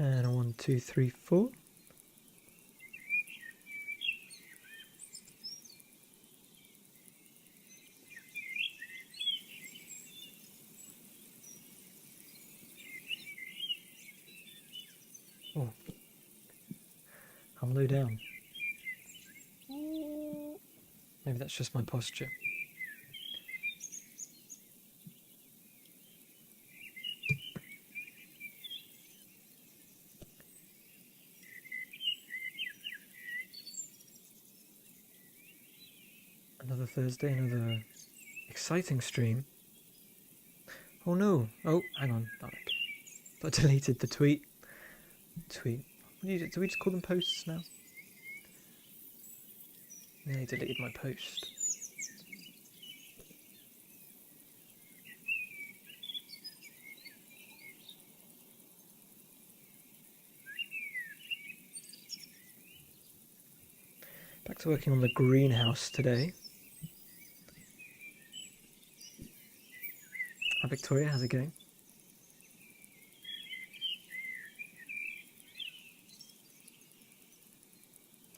And a 1, 2, 3, 4. Oh, I'm low down. Maybe that's just my posture. Another Thursday, another exciting stream. Oh no! Oh, hang on. Oh, okay. I deleted the tweet. Do we just call them posts now? Nearly deleted my post. Back to working on the greenhouse today. Hi Victoria, how's it going?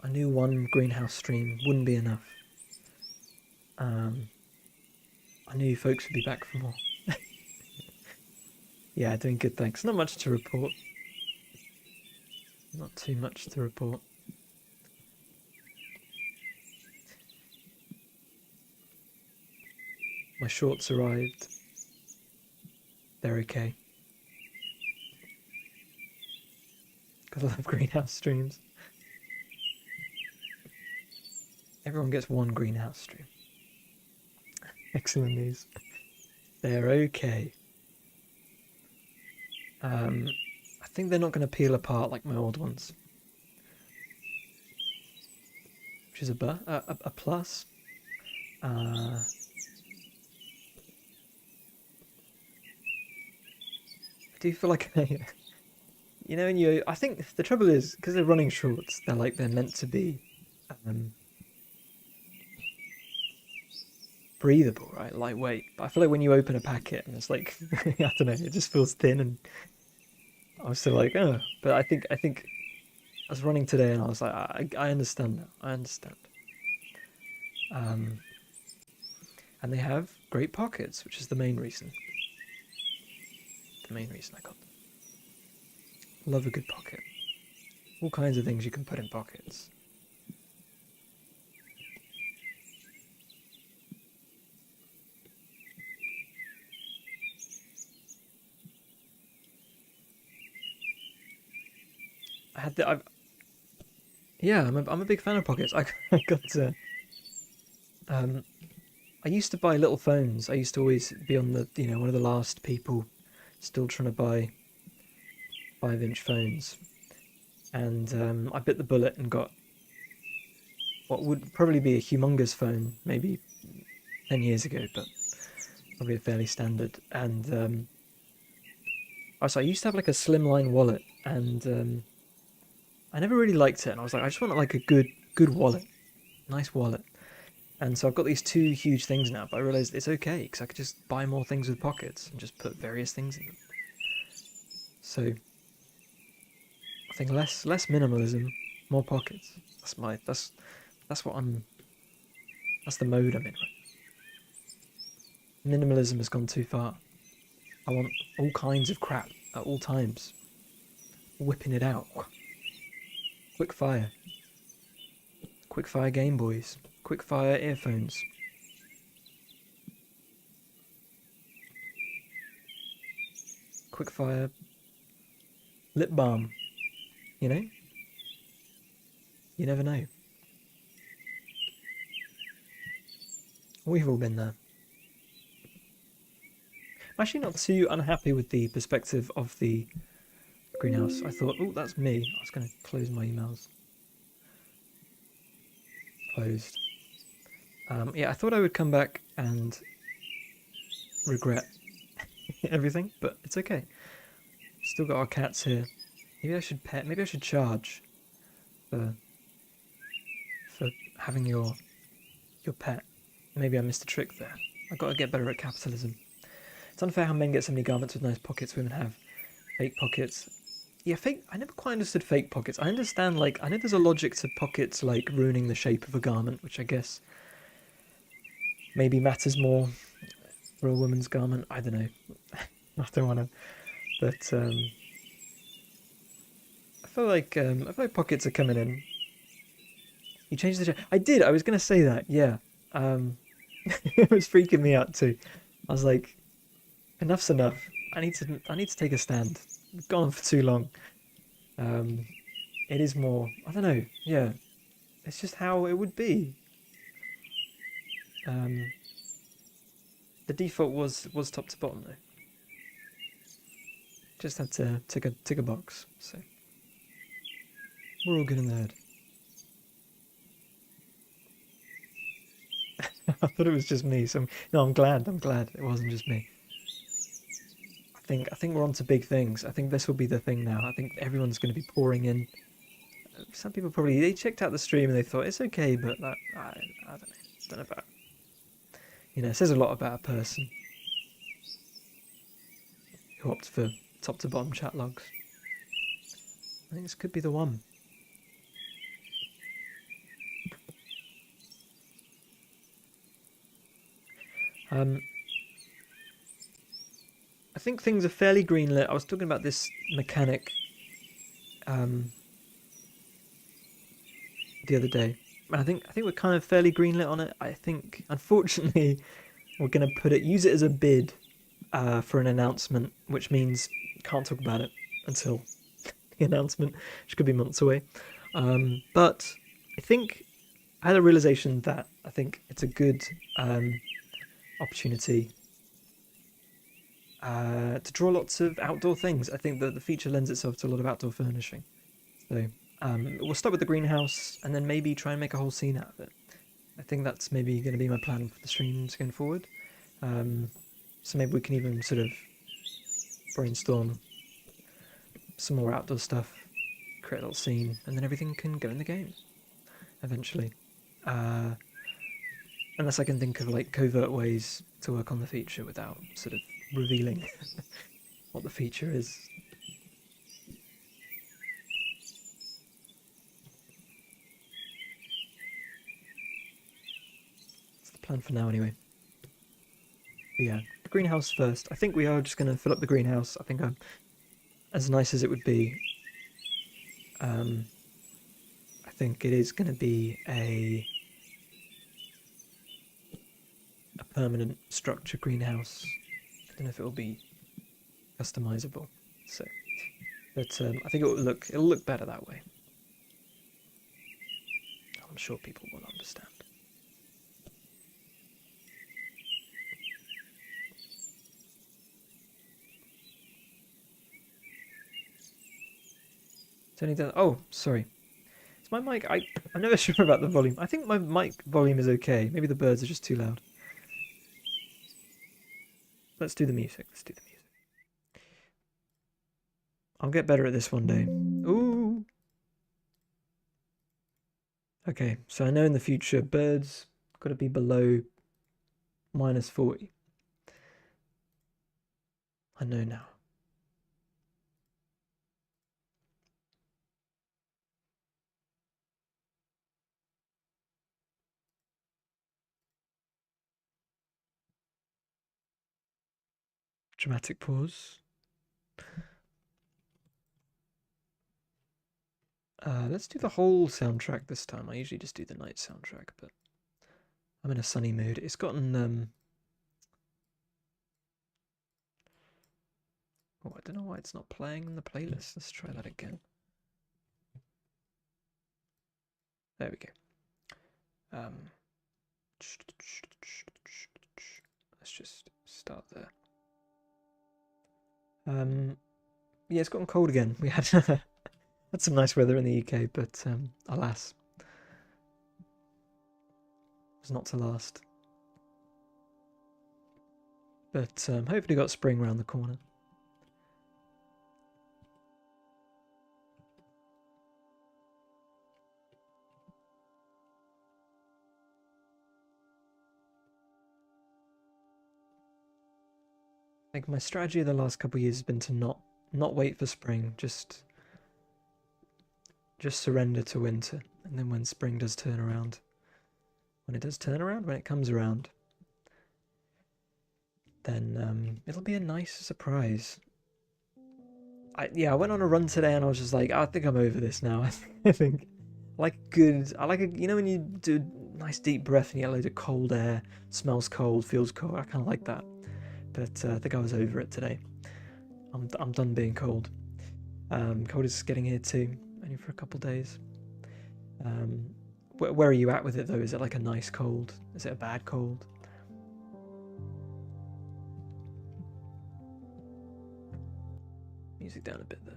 I knew one greenhouse stream wouldn't be enough. I knew you folks would be back for more. Yeah, doing good, thanks. Not much to report. Not too much to report. My shorts arrived. They're okay. Gotta love greenhouse streams. Everyone gets one greenhouse stream. Excellent news. They're okay. I think they're not going to peel apart like my old ones. Which is a plus. I do feel like you know, and I think the trouble is because they're running shorts. They're meant to be breathable, right? Lightweight. But I feel like when you open a packet and it's like I don't know, it just feels thin, and I was still like, oh. But I think I was running today and I was like, I understand now. I understand. And they have great pockets, which is the main reason. The main reason I got them. Love a good pocket. All kinds of things you can put in pockets. I'm a big fan of pockets. I got to. I used to buy little phones. I used to always be on the one of the last people still trying to buy 5-inch phones, and I bit the bullet and got what would probably be a humongous phone, maybe 10 years ago, but probably a fairly standard. And I used to have like a slimline wallet, and I never really liked it. And I was like, I just want like a good wallet, nice wallet. And so I've got these two huge things now, but I realised it's okay because I could just buy more things with pockets and just put various things in them. So I think less minimalism, more pockets. That's what that's the mode I'm in. Minimalism has gone too far. I want all kinds of crap at all times. Whipping it out. Quick fire. Quick fire Game Boys. Quick fire earphones. Quick fire lip balm. You know? You never know. We've all been there. I'm actually not too unhappy with the perspective of the greenhouse. I thought, oh, that's me. I was going to close my emails. Closed. Yeah, I thought I would come back and regret everything, but it's okay. Still got our cats here. Maybe I should charge for having your pet. Maybe I missed a trick there. I've got to get better at capitalism. It's unfair how men get so many garments with nice pockets, women have fake pockets. Yeah, fake. I never quite understood fake pockets. I understand, like, I know there's a logic to pockets, like ruining the shape of a garment, which I guess maybe matters more for a woman's garment. I don't know. I don't want to, but I feel like pockets are coming in. You changed the. I did. I was gonna say that. Yeah. Um, it was freaking me out too. I was like, enough's enough. I need to take a stand. I've gone on for too long. Um, it is more. I don't know. Yeah, it's just how it would be. Um, the default was top to bottom though. Just had to tick a box. So we're all good in the head. I thought it was just me. So no, I'm glad. I'm glad it wasn't just me. I think we're on to big things. I think this will be the thing now. I think everyone's going to be pouring in. Some people probably they checked out the stream and they thought it's okay, but I don't know. Don't know about. It says a lot about a person who opts for top to bottom chat logs. I think this could be the one. Um, I think things are fairly greenlit. I was talking about this mechanic the other day, and I think we're kind of fairly greenlit on it. I think, unfortunately, we're going to use it as a bid for an announcement, which means can't talk about it until the announcement, which could be months away. But I think I had a realization that I think it's a good opportunity to draw lots of outdoor things. I think that the feature lends itself to a lot of outdoor furnishing. So we'll start with the greenhouse and then maybe try and make a whole scene out of it. I think that's maybe going to be my plan for the streams going forward. So maybe we can even sort of brainstorm some more outdoor stuff, create a little scene, and then everything can go in the game eventually. Unless I can think of like covert ways to work on the feature without sort of revealing what the feature is. It's the plan for now, anyway. But yeah, the greenhouse first. I think we are just going to fill up the greenhouse. I think I'm as nice as it would be. I think it is going to be a permanent structure greenhouse. I don't know if it will be customizable. So, but I think it'll look better that way. I'm sure people will understand. Turning down. Oh, sorry. Is my mic? I'm never sure about the volume. I think my mic volume is okay. Maybe the birds are just too loud. Let's do the music. Let's do the music. I'll get better at this one day. Ooh. Okay, so I know in the future birds got to be below -40. I know now. Dramatic pause. Let's do the whole soundtrack this time. I usually just do the night soundtrack, but I'm in a sunny mood. It's gotten oh, I don't know why it's not playing in the playlist. Let's try that again. There we go. Let's just start there. Yeah, it's gotten cold again. We had had some nice weather in the UK, but alas, it was not to last. But hopefully got spring around the corner. Like my strategy the last couple of years has been to not wait for spring, just just surrender to winter, and then when spring does turn around, when it comes around, then it'll be a nice surprise. I went on a run today and I was just like, I think I'm over this now. I think I like a, you know, when you do a nice deep breath and you get a load of cold air, smells cold, feels cold. I kind of like that, but I think I was over it today. I'm done being cold. Cold is getting here too, only for a couple days. Where are you at with it though? Is it like a nice cold? Is it a bad cold? Music down a bit there.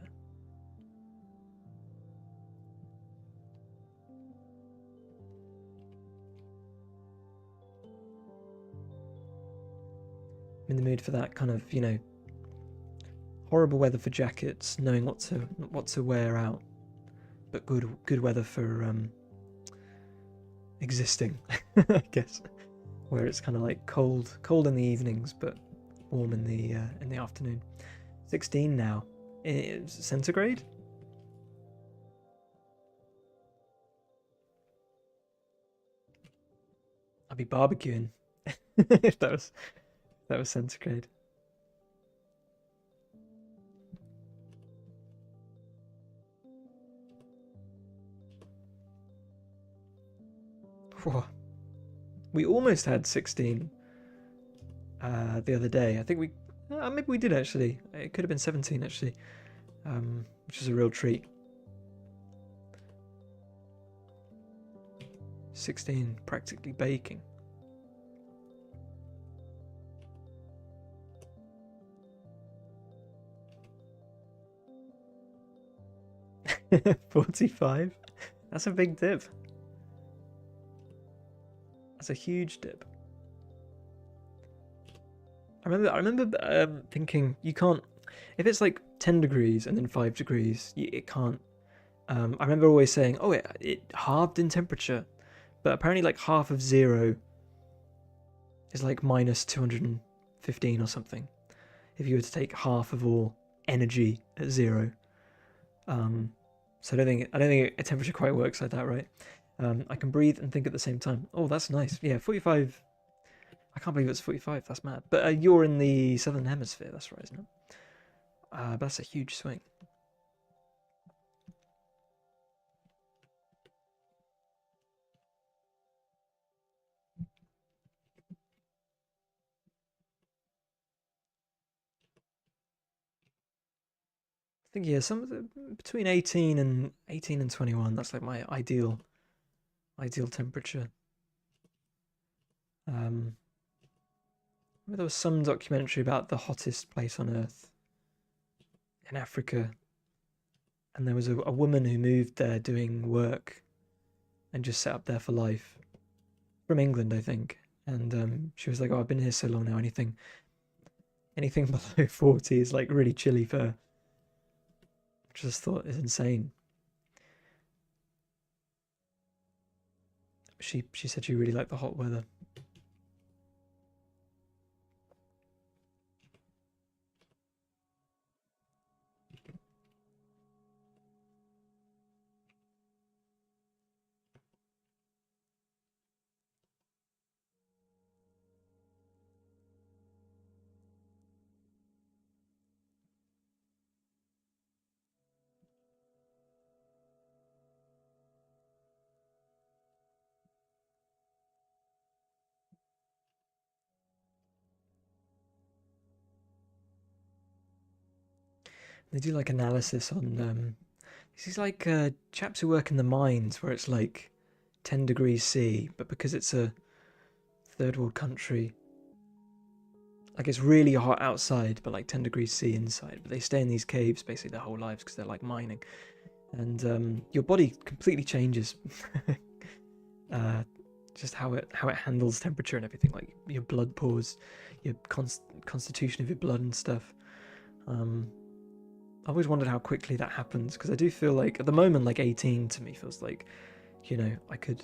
I'm in the mood for that kind of, you know, horrible weather for jackets, knowing what to wear out, but good weather for existing, I guess, where it's kind of like cold in the evenings, but warm in the afternoon. 16 now. It's centigrade. I'd be barbecuing if that was centigrade. Whoa. We almost had 16 the other day. I think maybe we did actually. It could have been 17 actually, which is a real treat. 16 practically baking. $45. That's a big dip. That's a huge dip. I remember thinking you can't, if it's like 10 degrees and then 5 degrees, it can't. I remember always saying, oh, it halved in temperature, but apparently like half of 0 is like minus 215 or something. If you were to take half of all energy at 0, so I don't think a temperature quite works like that, right? I can breathe and think at the same time. Oh, that's nice. Yeah, 45. I can't believe it's 45. That's mad. But you're in the southern hemisphere. That's right, isn't it? But that's a huge swing. I think yeah, between 18 and 21. That's like my ideal temperature. There was some documentary about the hottest place on Earth in Africa, and there was a woman who moved there doing work and just set up there for life from England, I think. And she was like, "Oh, I've been here so long now. Anything below 40 is like really chilly for her." Which I just thought is insane. She said she really liked the hot weather. They do like analysis on these like chaps who work in the mines where it's like 10 degrees C, but because it's a third world country, like it's really hot outside, but like 10 degrees C inside. But they stay in these caves basically their whole lives because they're like mining, and your body completely changes. Just how it handles temperature and everything, like your blood pores, your constitution of your blood and stuff. I always wondered how quickly that happens because I do feel like at the moment, like 18 to me feels like, you know, I could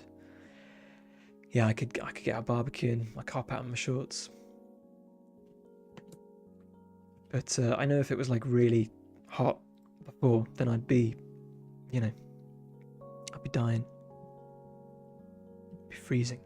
get a barbecue and my carp out in my shorts. But I know if it was like really hot before, then I'd be, you know, be dying. Be freezing.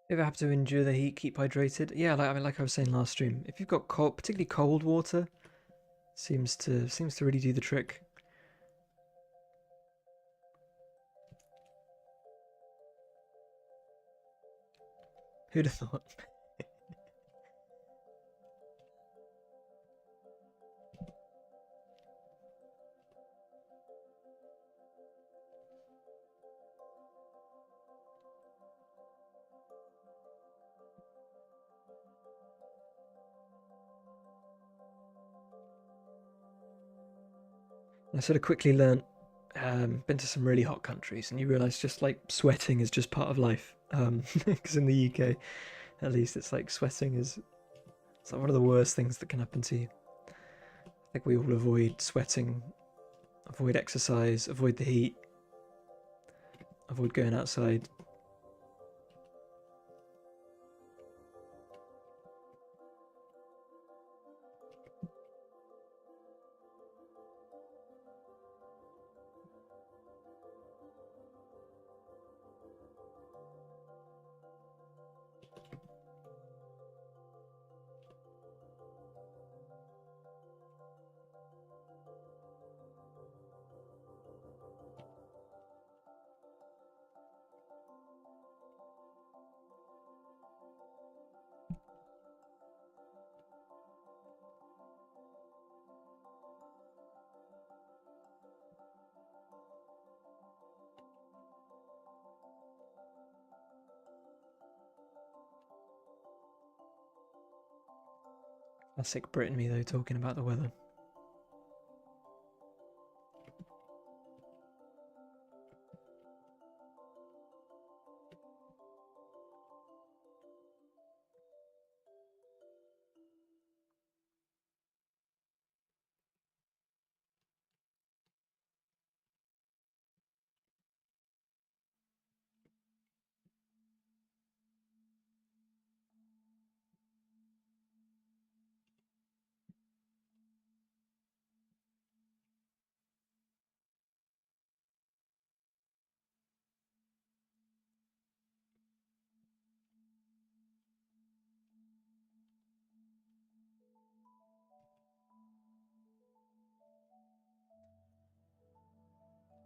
If I have to endure the heat, keep hydrated. Yeah, like I was saying last stream, if you've got cold, particularly cold water, seems to really do the trick. Who'd have thought? I sort of quickly learnt, been to some really hot countries, and you realise just like sweating is just part of life. Because in the UK, at least, it's like sweating is it's like one of the worst things that can happen to you. I think we all avoid sweating, avoid exercise, avoid the heat, avoid going outside. Classic Brit in me though, talking about the weather.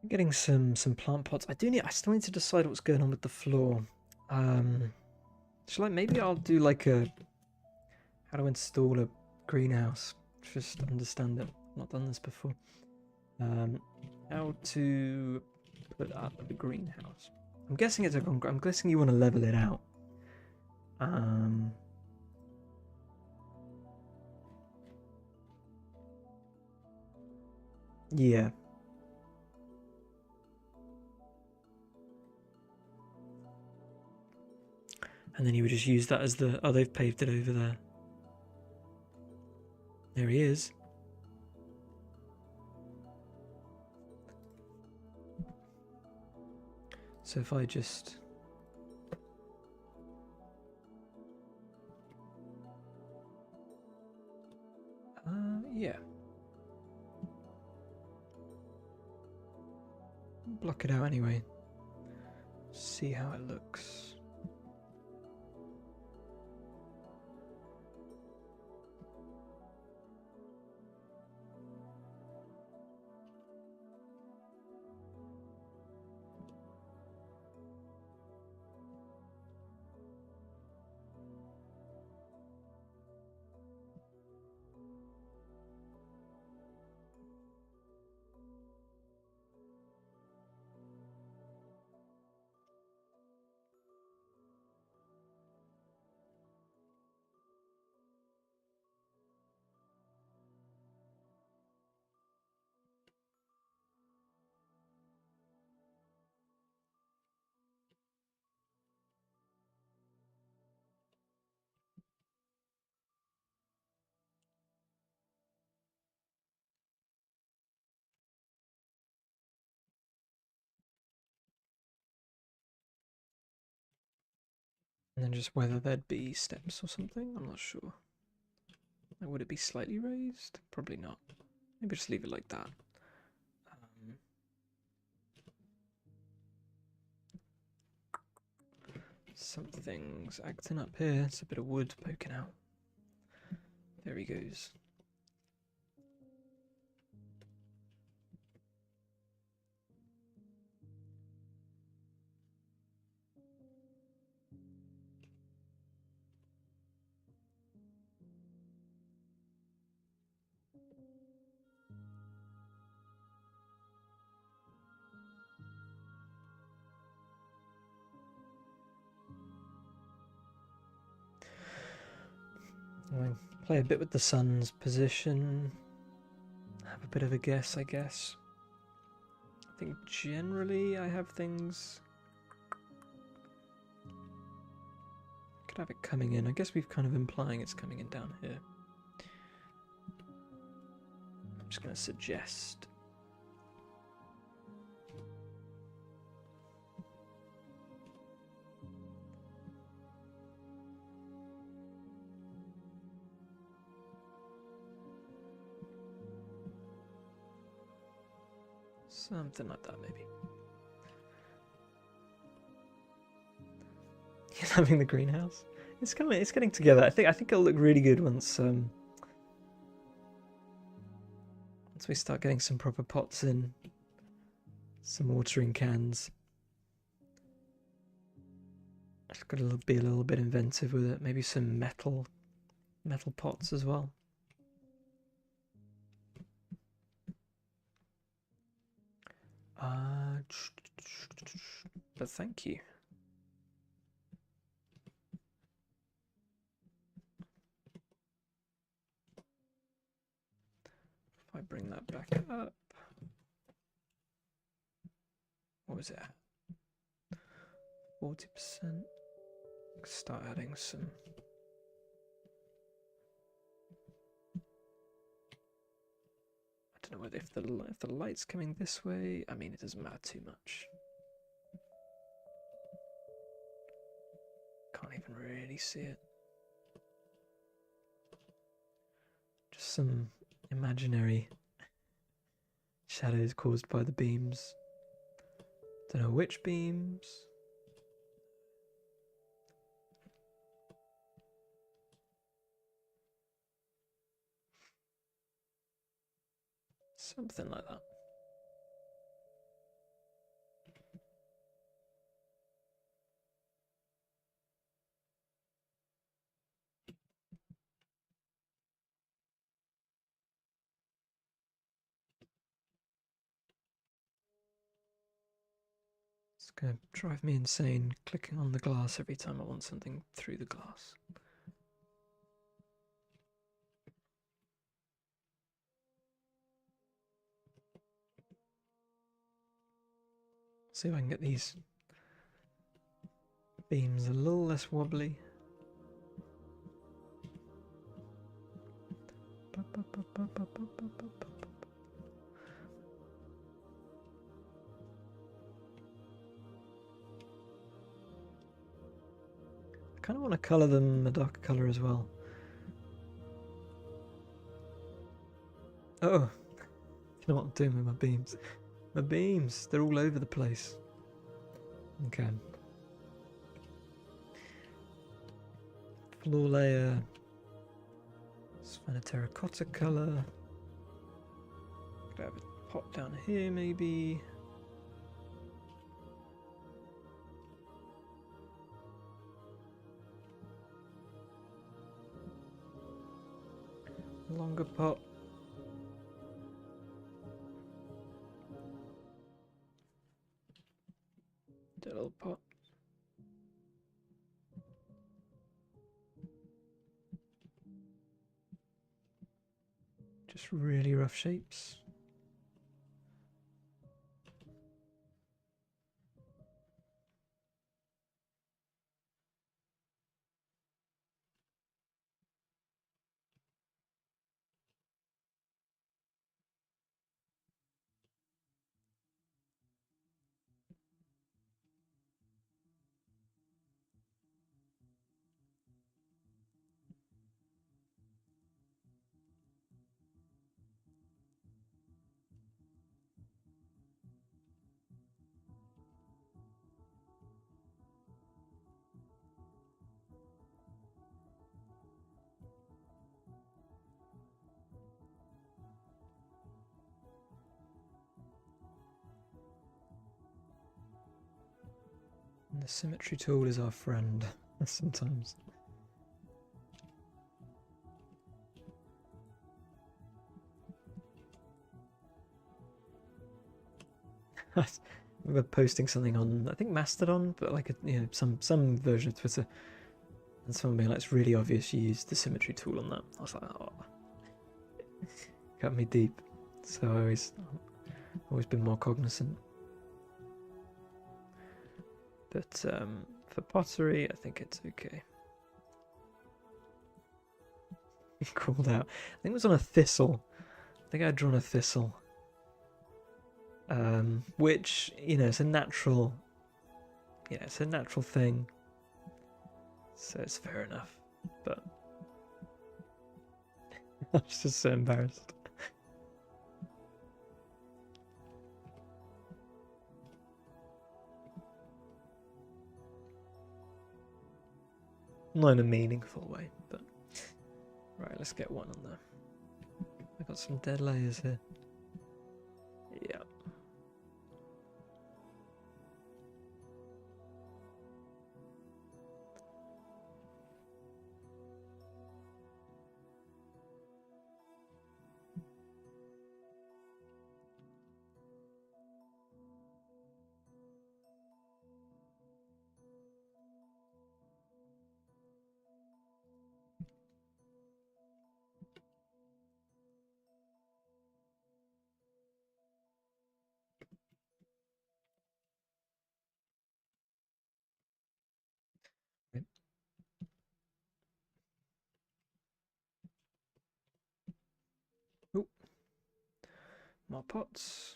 I'm getting some plant pots. I still need to decide what's going on with the floor. Shall I maybe I'll do like a how to install a greenhouse. Just understand it. I've not done this before. How to put up a greenhouse. I'm guessing it's a I'm guessing you want to level it out. Yeah. And then you would just use that as the... Oh, they've paved it over there. There he is. So if I just... yeah. Block it out anyway. See how it looks. And then just whether there'd be steps or something, I'm not sure. Would it be slightly raised? Probably not. Maybe just leave it like that. Something's acting up here. It's a bit of wood poking out. There he goes. I'll play a bit with the sun's position. Have a bit of a guess, I guess. I think generally I have things. Could have it coming in. I guess we've kind of implying it's coming in down here. I'm just going to suggest. Something like that, maybe. He's having the greenhouse. It's coming. It's getting together. I think it'll look really good once we start getting some proper pots in, some watering cans. I've got to be a little bit inventive with it. Maybe some metal pots as well. But thank you. If I bring that back up, what was it at? 40%. Start adding some. I don't know whether if the light's coming this way. I mean, it doesn't matter too much. Can't even really see it. Just some imaginary shadows caused by the beams. Don't know which beams. Something like that. It's going to drive me insane clicking on the glass every time I want something through the glass. See if I can get these beams a little less wobbly. I kind of want to colour them a darker colour as well. Oh, you know what I'm doing with my beams? My beams, they're all over the place. Okay. Floor layer. Let's find a terracotta colour. Could have a pot down here maybe. Longer pot. Little pot. Just really rough shapes. The symmetry tool is our friend sometimes. I remember posting something on, I think Mastodon, but like some version of Twitter, and someone being like, "It's really obvious you used the symmetry tool on that." I was like, "Oh, cut me deep." So I always been more cognizant. But for pottery, I think it's okay. Called out. I think it was on a thistle. I think I'd drawn a thistle. Which, it's a natural, it's a natural thing. So it's fair enough. But I'm just so embarrassed. Not in a meaningful way, but right, let's get one on there. I got some dead layers here. Yeah. Oop. More pots.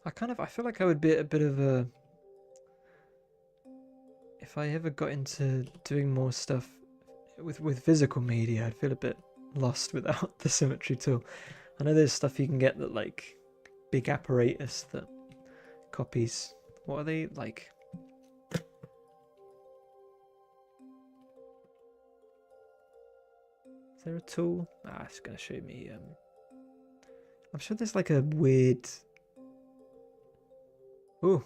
I feel like I would be a bit of a, if I ever got into doing more stuff with physical media, I'd feel a bit lost without the symmetry tool. I know there's stuff you can get that like big apparatus that copies. What are they like? Is there a tool? It's gonna show me. I'm sure there's like a weird. Ooh.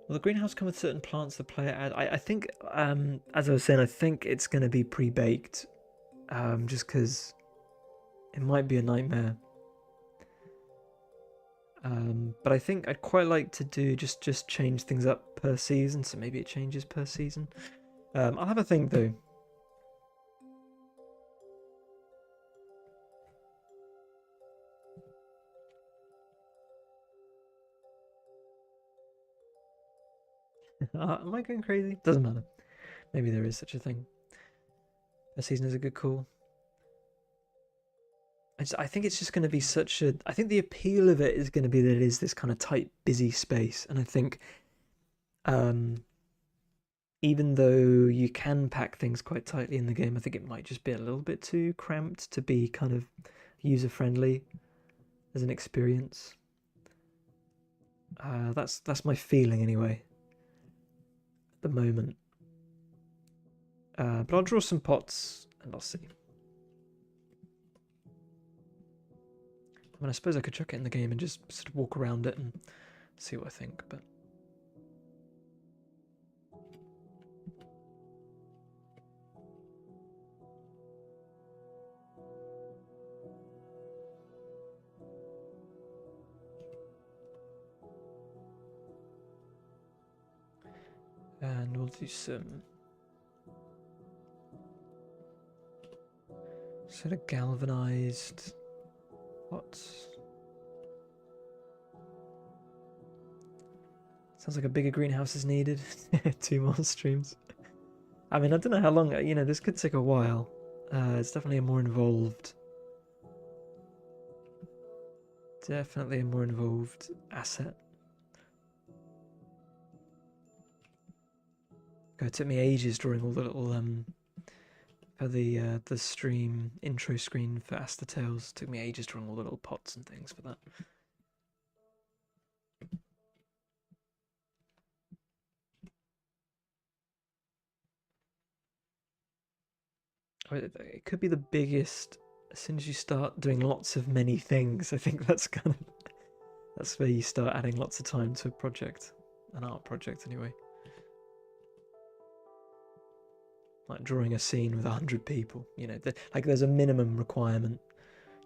Well, the greenhouse comes with certain plants the player add. I think, as I was saying, I think it's going to be pre-baked, just because it might be a nightmare. But I think I'd quite like to do just change things up per season, so maybe it changes per season. I'll have a think though. Am I going crazy? Doesn't matter. Maybe there is such a thing. Per season is a good call. I think it's just going to be such a. I think the appeal of it is going to be that it is this kind of tight, busy space, and I think, even though you can pack things quite tightly in the game, I think it might just be a little bit too cramped to be kind of user friendly as an experience. That's my feeling anyway. At the moment, but I'll draw some pots and I'll see. I mean, I suppose I could chuck it in the game and just sort of walk around it and see what I think, but. And we'll do some sort of galvanized pots. Sounds like a bigger greenhouse is needed. 2 more streams. I mean, I don't know how long, this could take a while. It's definitely a more involved. Definitely a more involved asset. God, it took me ages drawing all the little for the stream intro screen for Asta Tales. It took me ages drawing all the little pots and things for that. It could be the biggest as soon as you start doing lots of many things. I think that's where you start adding lots of time to a project, an art project anyway. Like drawing a scene with 100 people, you know, like there's a minimum requirement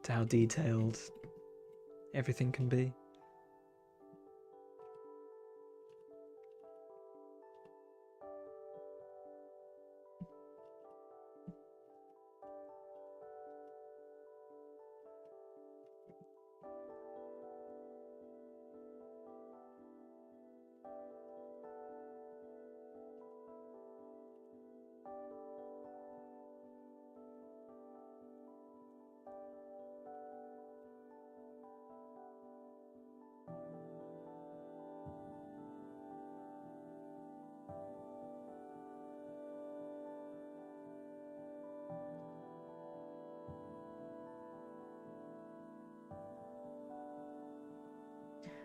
to how detailed everything can be.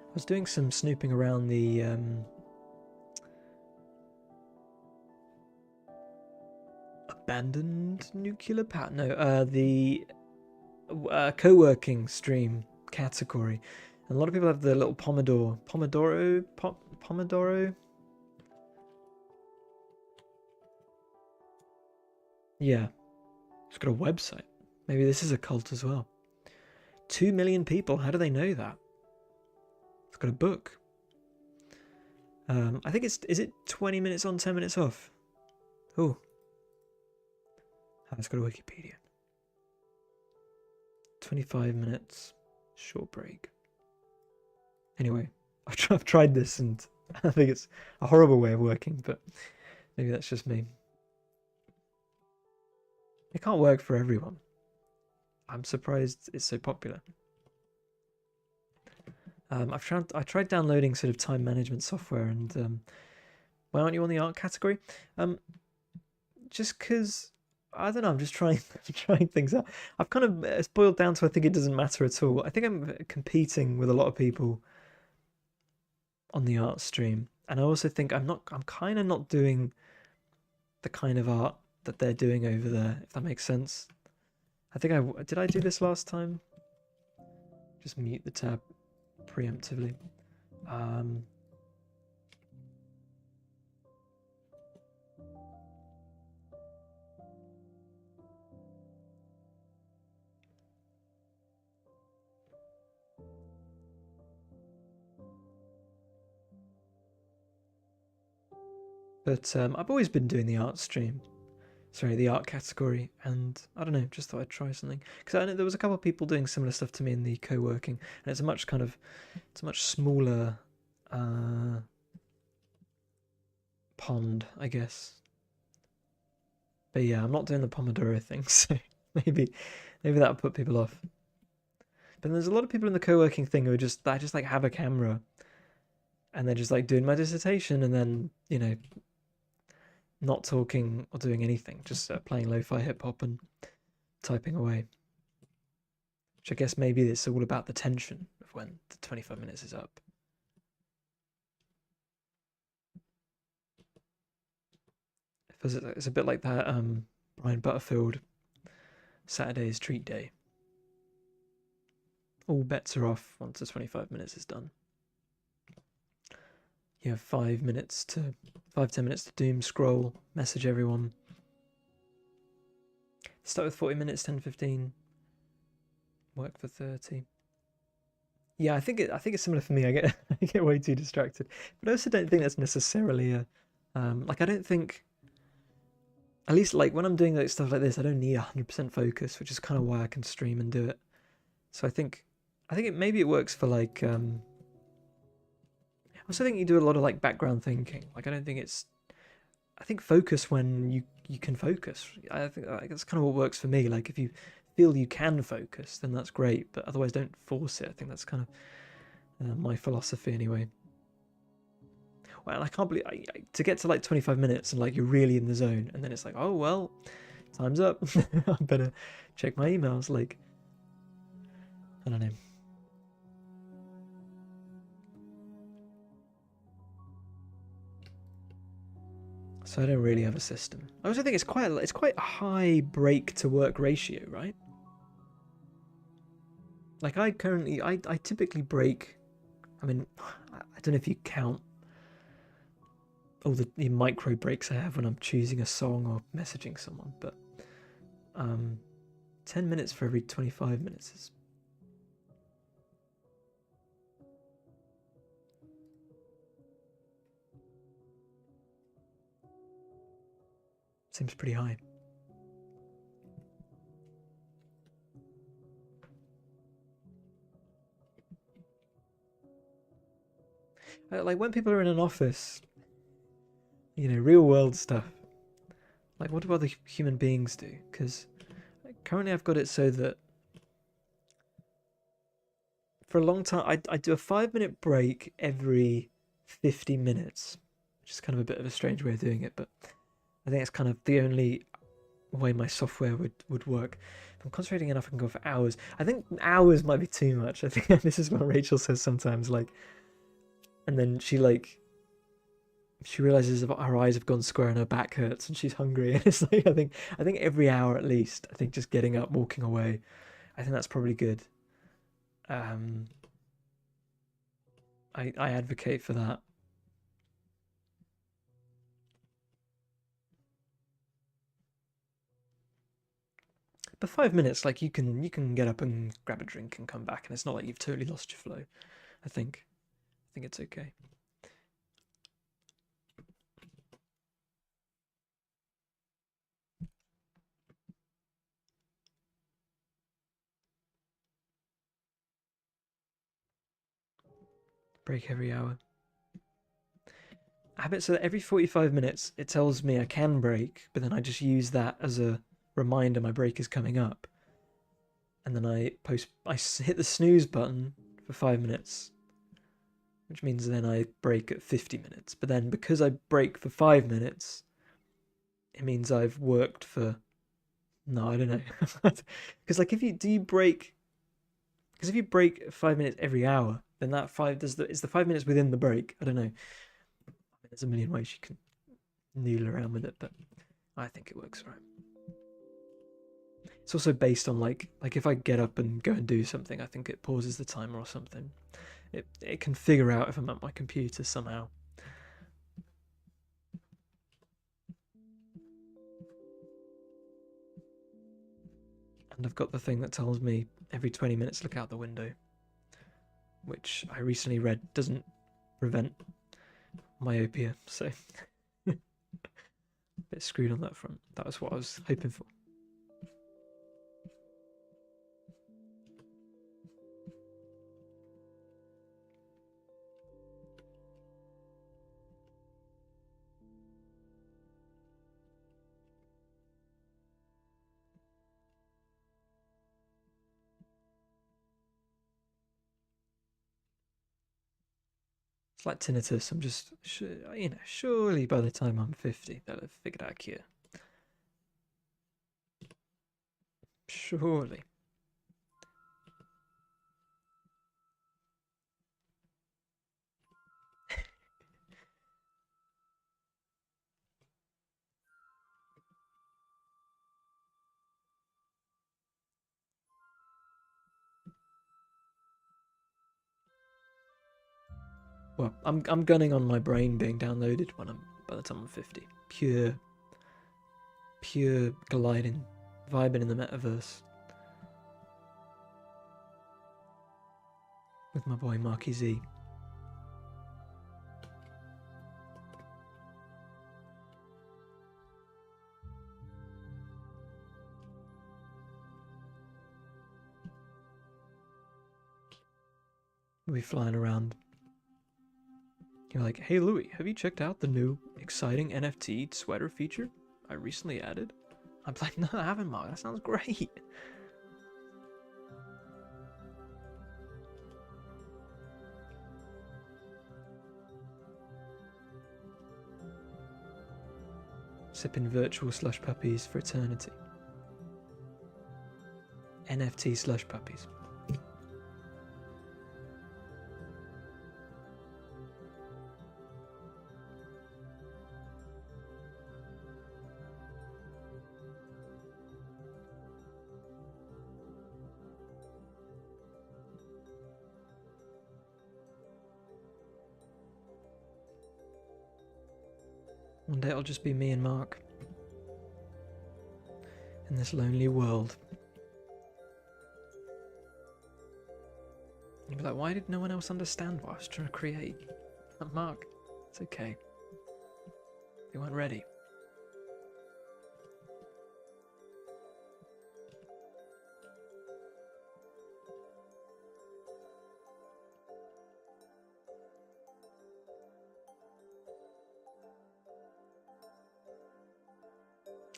I was doing some snooping around the abandoned nuclear power. No, the co-working stream category, and a lot of people have the little Pomodoro. Yeah, it's got a website. Maybe this is a cult as well. 2 million people. How do they know that? It's got a book. I think is it 20 minutes on, 10 minutes off? Oh, it's got a Wikipedia. 25 minutes, short break. Anyway, I've tried this and I think it's a horrible way of working, but maybe that's just me. It can't work for everyone. I'm surprised it's so popular. I tried downloading sort of time management software, and why aren't you on the art category? Just because I don't know. I'm just trying things out. I've kind of it's boiled down to I think it doesn't matter at all. I think I'm competing with a lot of people on the art stream, and I also think I'm kind of not doing the kind of art that they're doing over there. If that makes sense. I think I do this last time. Just mute the tab preemptively. But I've always been doing the art stream. Sorry, the art category, and I don't know, just thought I'd try something because I know there was a couple of people doing similar stuff to me in the co-working, and it's a much smaller pond, I guess. But yeah, I'm not doing the Pomodoro thing, so maybe that'll put people off. But there's a lot of people in the co-working thing who are just like have a camera, and they're just like doing my dissertation, and then you know, not talking or doing anything, just playing lo-fi hip hop and typing away. Which I guess maybe it's all about the tension of when the 25 minutes is up. It's a bit like that Brian Butterfield Saturday's Treat Day. All bets are off once the 25 minutes is done. You have 5 minutes to 5-10 minutes to doom scroll, message everyone. Start with 40 minutes, 10-15. Work for 30. Yeah, I think it's similar for me. I get way too distracted, but I also don't think that's necessarily a like I don't think, at least like when I'm doing like stuff like this, I don't need 100% focus, which is kind of why I can stream and do it. So I think maybe it works for like I also think you do a lot of like background thinking. Like I think focus when you can focus. I think like, that's kind of what works for me. Like if you feel you can focus, then that's great, but otherwise don't force it. I think that's kind of my philosophy anyway. Well, I can't believe to get to like 25 minutes and like you're really in the zone, and then it's like, oh well, time's up. I better check my emails. Like, I don't know. So I don't really have a system. I also think it's quite a high break to work ratio, right? Like I typically break. I mean, I don't know if you count all the micro breaks I have when I'm choosing a song or messaging someone, but um, 10 minutes for every 25 minutes is seems pretty high. Like when people are in an office, real world stuff. Like what do other human beings do? Because currently I've got it so that for a long time I do a 5 minute break every 50 minutes, which is kind of a bit of a strange way of doing it, but I think it's kind of the only way my software would work. If I'm concentrating enough, I can go for hours. I think hours might be too much. I think this is what Rachel says sometimes, like, and then she realizes her eyes have gone square and her back hurts and she's hungry. And it's like I think every hour at least. I think just getting up, walking away. I think that's probably good. Um, I advocate for that. But 5 minutes, like you can get up and grab a drink and come back, and it's not like you've totally lost your flow. I think it's okay. Break every hour. I have it so that every 45 minutes it tells me I can break, but then I just use that as a reminder my break is coming up. And then I hit the snooze button for 5 minutes, which means then I break at 50 minutes. But then because I break for 5 minutes, it means I've worked for, no, I don't know. Because like if you do you break, because if you break 5 minutes every hour, then that is the 5 minutes within the break. I don't know. There's a million ways you can noodle around with it, but I think it works right. It's also based on like if I get up and go and do something, I think it pauses the timer or something. It can figure out if I'm at my computer somehow. And I've got the thing that tells me every 20 minutes look out the window, which I recently read doesn't prevent myopia, so a bit screwed on that front. That was what I was hoping for. It's like tinnitus. I'm just, surely by the time I'm 50, they'll have figured out a cure. Surely. Well, I'm gunning on my brain being downloaded by the time I'm 50. Pure gliding, vibing in the metaverse with my boy Marky Z. We'll be flying around. You're like, hey Louis, have you checked out the new exciting NFT sweater feature I recently added? I'm like, no, I haven't, Mark. That sounds great. Sipping virtual slush puppies for eternity. NFT slush puppies. One day it'll just be me and Mark in this lonely world. You'll be like, why did no one else understand what I was trying to create? Mark, it's okay. They weren't ready.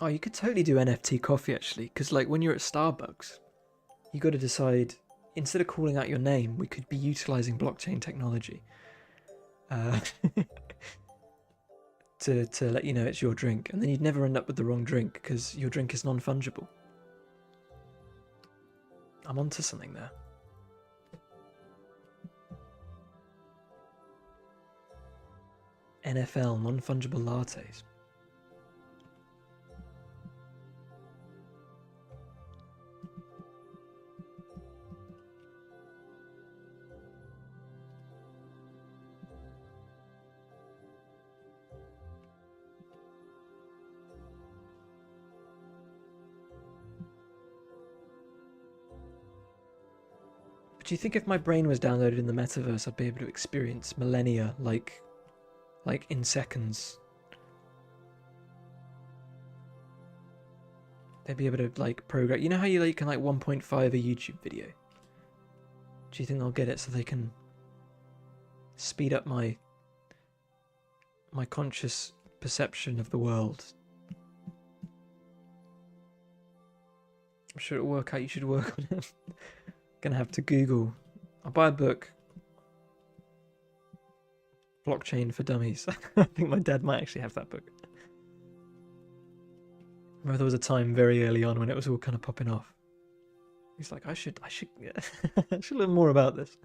Oh, you could totally do NFT coffee actually, because like when you're at Starbucks, you got to decide, instead of calling out your name, we could be utilizing blockchain technology to let you know it's your drink, and then you'd never end up with the wrong drink because your drink is non-fungible. I'm onto something there. NFL, non-fungible lattes. Do you think if my brain was downloaded in the metaverse, I'd be able to experience millennia like in seconds? They'd be able to like program. You know how you like can like 1.5 a YouTube video? Do you think they'll get it so they can speed up my conscious perception of the world? I'm sure it'll work out. You should work on it. Gonna have to Google. I'll buy a book. Blockchain for Dummies. I think my dad might actually have that book. I remember there was a time very early on when it was all kind of popping off. He's like, I should I should learn more about this.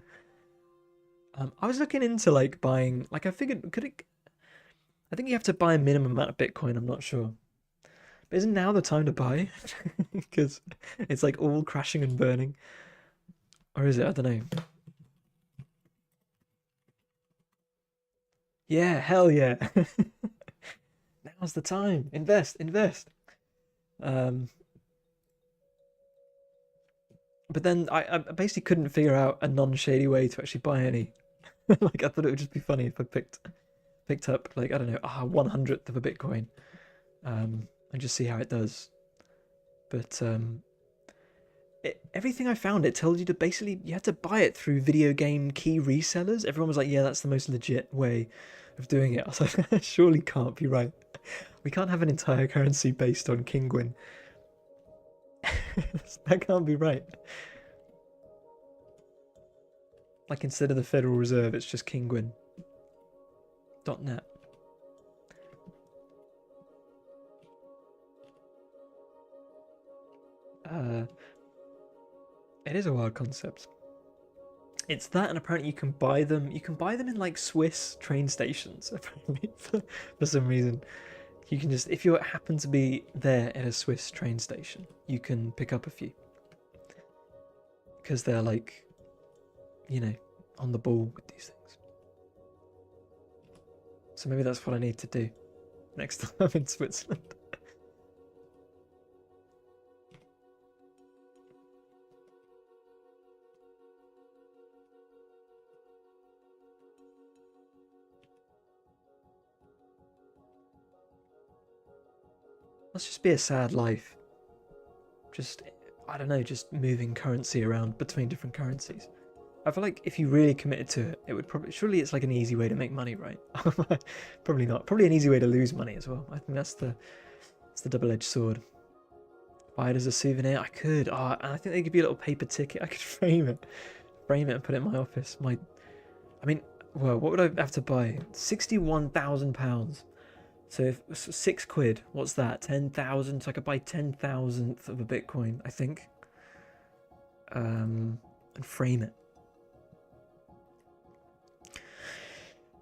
I was looking into like buying, like I figured, I think you have to buy a minimum amount of Bitcoin, I'm not sure. But isn't now the time to buy? Because it's like all crashing and burning. Or is it? I don't know. Yeah, hell yeah. Now's the time. Invest. But then I basically couldn't figure out a non-shady way to actually buy any. Like I thought it would just be funny if I picked up like, I don't know, 1/100th of a Bitcoin, and just see how it does. But everything I found, it told you to basically, you had to buy it through video game key resellers. Everyone was like, yeah, that's the most legit way of doing it. I was like, that surely can't be right. We can't have an entire currency based on Kinguin. That can't be right. Like instead of the Federal Reserve, it's just Kinguin.net. It is a wild concept. It's that, and apparently you can buy them. You can buy them in like Swiss train stations. Apparently, for some reason, you can just, if you happen to be there at a Swiss train station, you can pick up a few because they're like, you know, on the ball with these things. So maybe that's what I need to do next time I'm in Switzerland. Must just be a sad life. Just, I don't know, just moving currency around between different currencies. I feel like if you really committed to it, it would probably, surely it's like an easy way to make money, right? Probably not. Probably an easy way to lose money as well. I think that's the double-edged sword. Buy it as a souvenir. I could. And I think they could be a little paper ticket. I could frame it and put it in my office. I mean, well, what would I have to buy? £61,000. So if £6, what's that? 10,000. So I could buy 10,000th of a Bitcoin, I think, and frame it.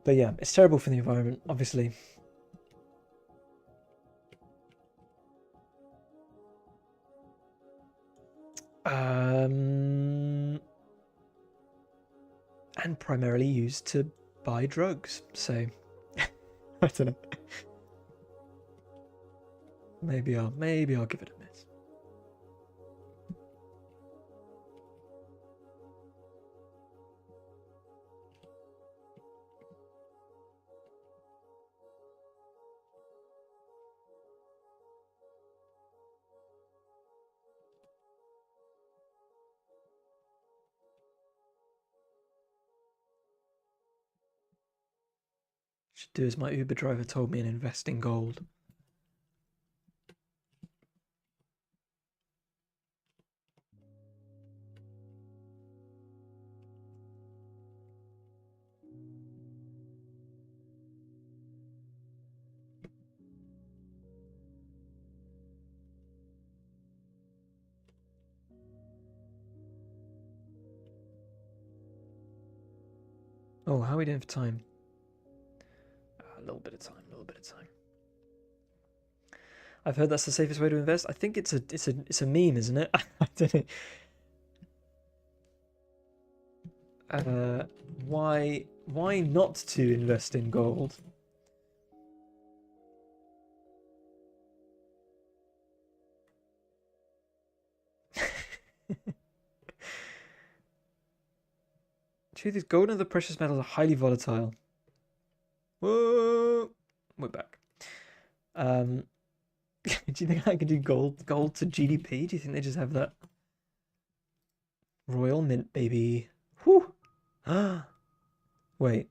But yeah, it's terrible for the environment, obviously. And primarily used to buy drugs. So I don't know. Maybe I'll give it a miss. Should do as my Uber driver told me and invest in gold. Oh, how are we doing for time? A little bit of time, a little bit of time. I've heard that's the safest way to invest. I think it's a meme, isn't it? I don't know. Why not to invest in gold? Truth is, gold and other precious metals are highly volatile. Whoa, we're back. Do you think I can do gold to GDP? Do you think they just have that? Royal Mint, baby. Whew. Wait.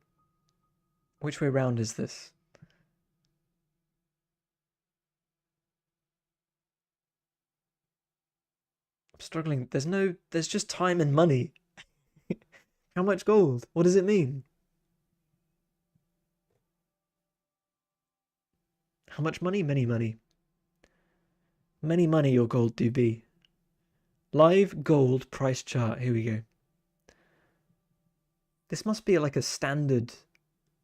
Which way round is this? I'm struggling. There's just time and money. How much gold? What does it mean? How much money? Many money. Many money your gold do be. Live gold price chart. Here we go. This must be like a standard.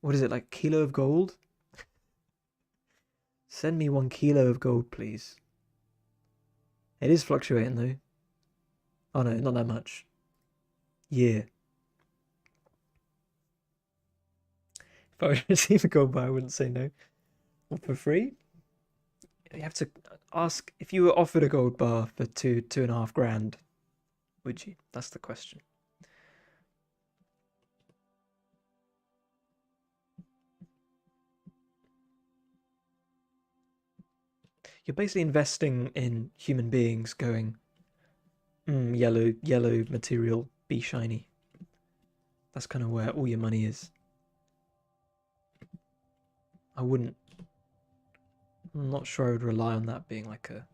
What is it, like kilo of gold? Send me 1 kilo of gold, please. It is fluctuating though. Oh no, not that much. Yeah. If I would receive a gold bar, I wouldn't say no. Or for free? You have to ask if you were offered a gold bar for 2.5 grand, would you? That's the question. You're basically investing in human beings going, yellow material, be shiny. That's kind of where all your money is. I'm not sure I would rely on that being like a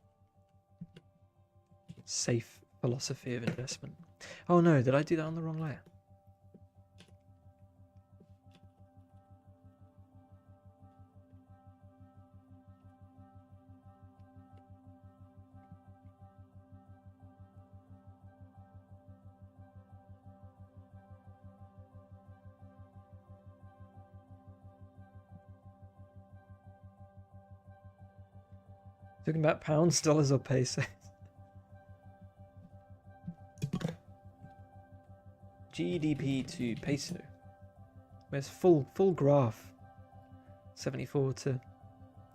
safe philosophy of investment. Oh no, did I do that on the wrong layer? Talking about pounds, dollars, or pesos? GDP to peso. Where's full graph? 74 to.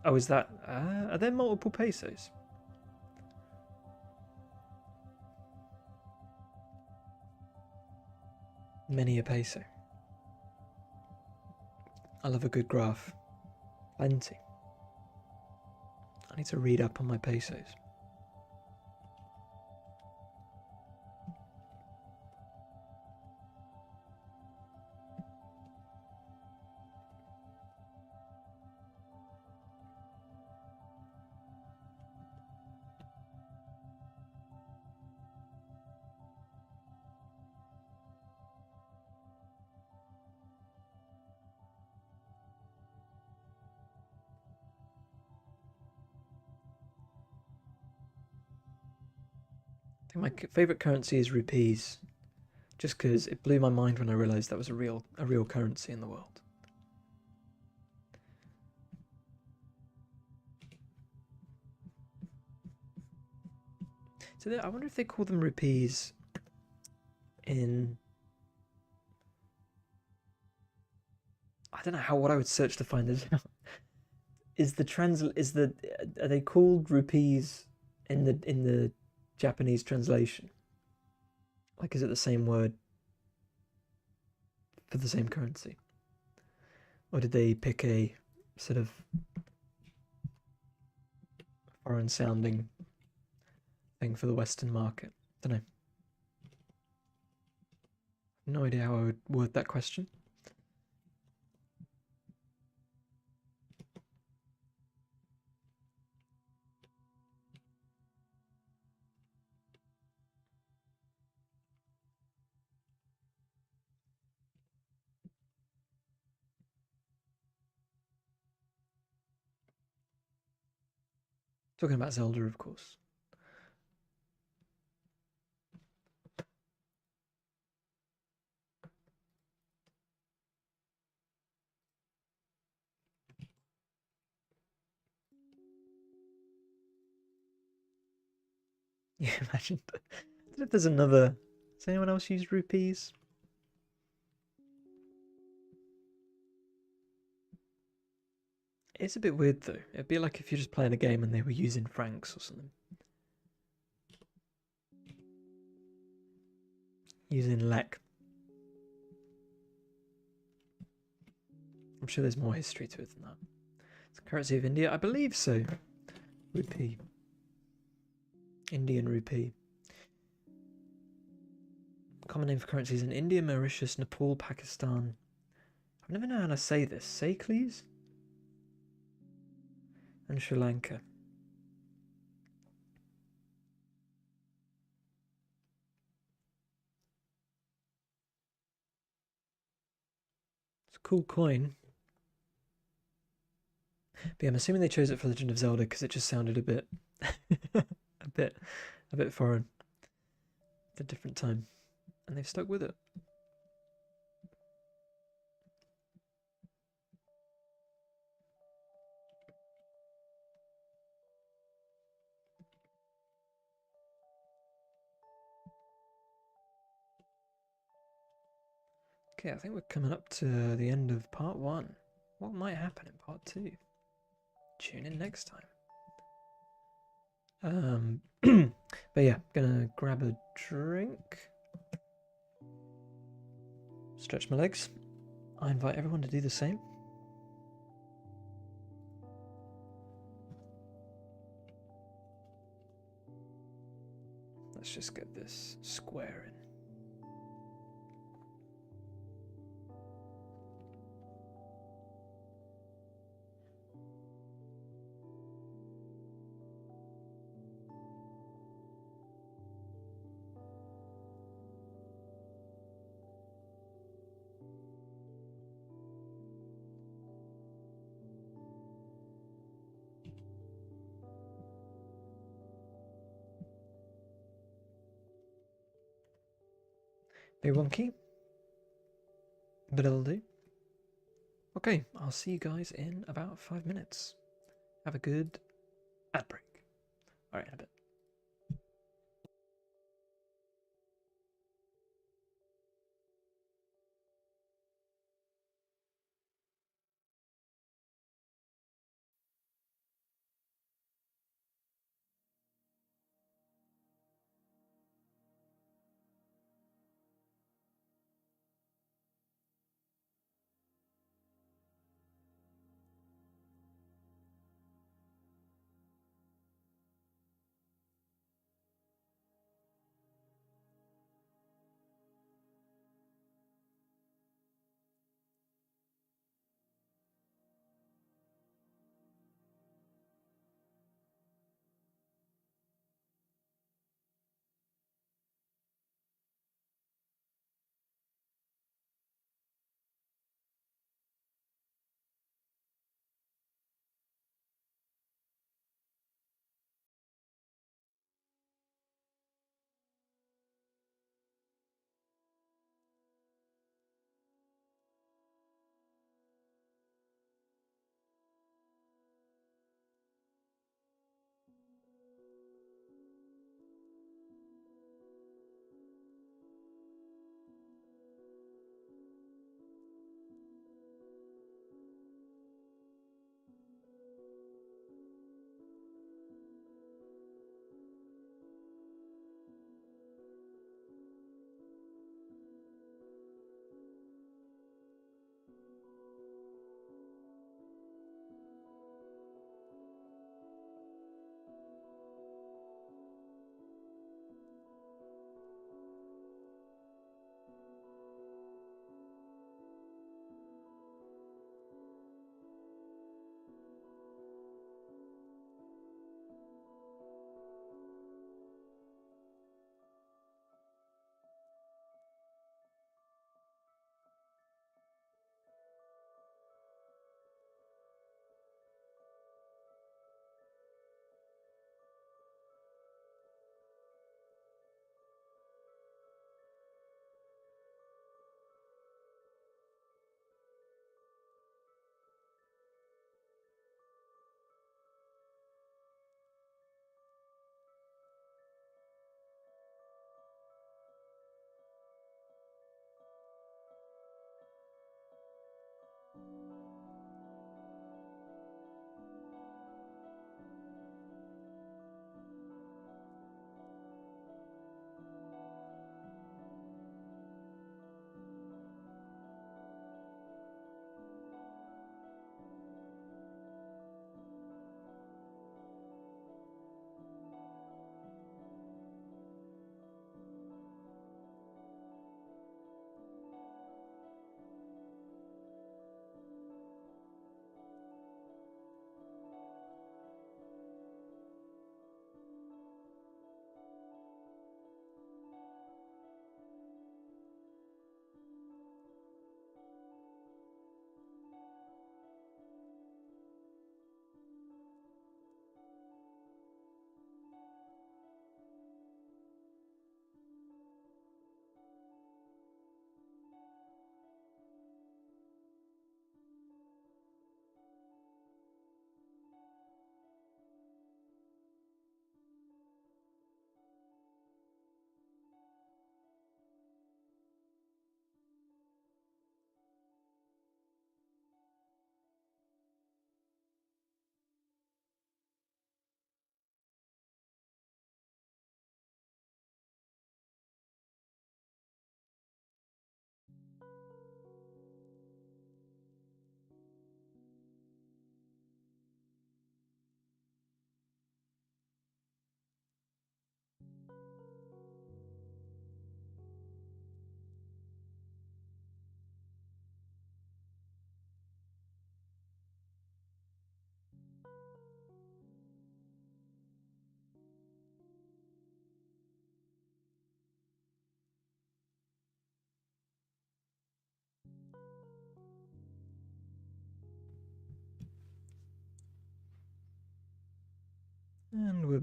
Oh, is that? Are there multiple pesos? Many a peso. I love a good graph. Plenty. I need to read up on my pesos. I think my favorite currency is rupees, just because it blew my mind when I realized that was a real currency in the world. So I wonder if they call them rupees in. I don't know what I would search to find this out. are they called rupees in the Japanese translation? Like, is it the same word for the same currency, or did they pick a sort of foreign sounding thing for the Western market? Don't know. No idea how I would word that question. Talking about Zelda, of course. Yeah, imagine. I don't know if there's another. Does anyone else use rupees? It's a bit weird though. It'd be like if you're just playing a game and they were using francs or something. Using lek. I'm sure there's more history to it than that. It's the currency of India? I believe so. Rupee. Indian rupee. Common name for currencies in India, Mauritius, Nepal, Pakistan. I've never known how to say this. Seychelles? And Sri Lanka. It's a cool coin. But yeah, I'm assuming they chose it for Legend of Zelda because it just sounded a bit, a bit foreign at a different time, and they've stuck with it. Okay, I think we're coming up to the end of part 1. What might happen in part 2? Tune in next time. But yeah, gonna grab a drink, stretch my legs. I invite everyone to do the same. Let's just get this square in. Bit wonky, but it'll do. Okay, I'll see you guys in about 5 minutes. Have a good ad break. Alright, in a bit.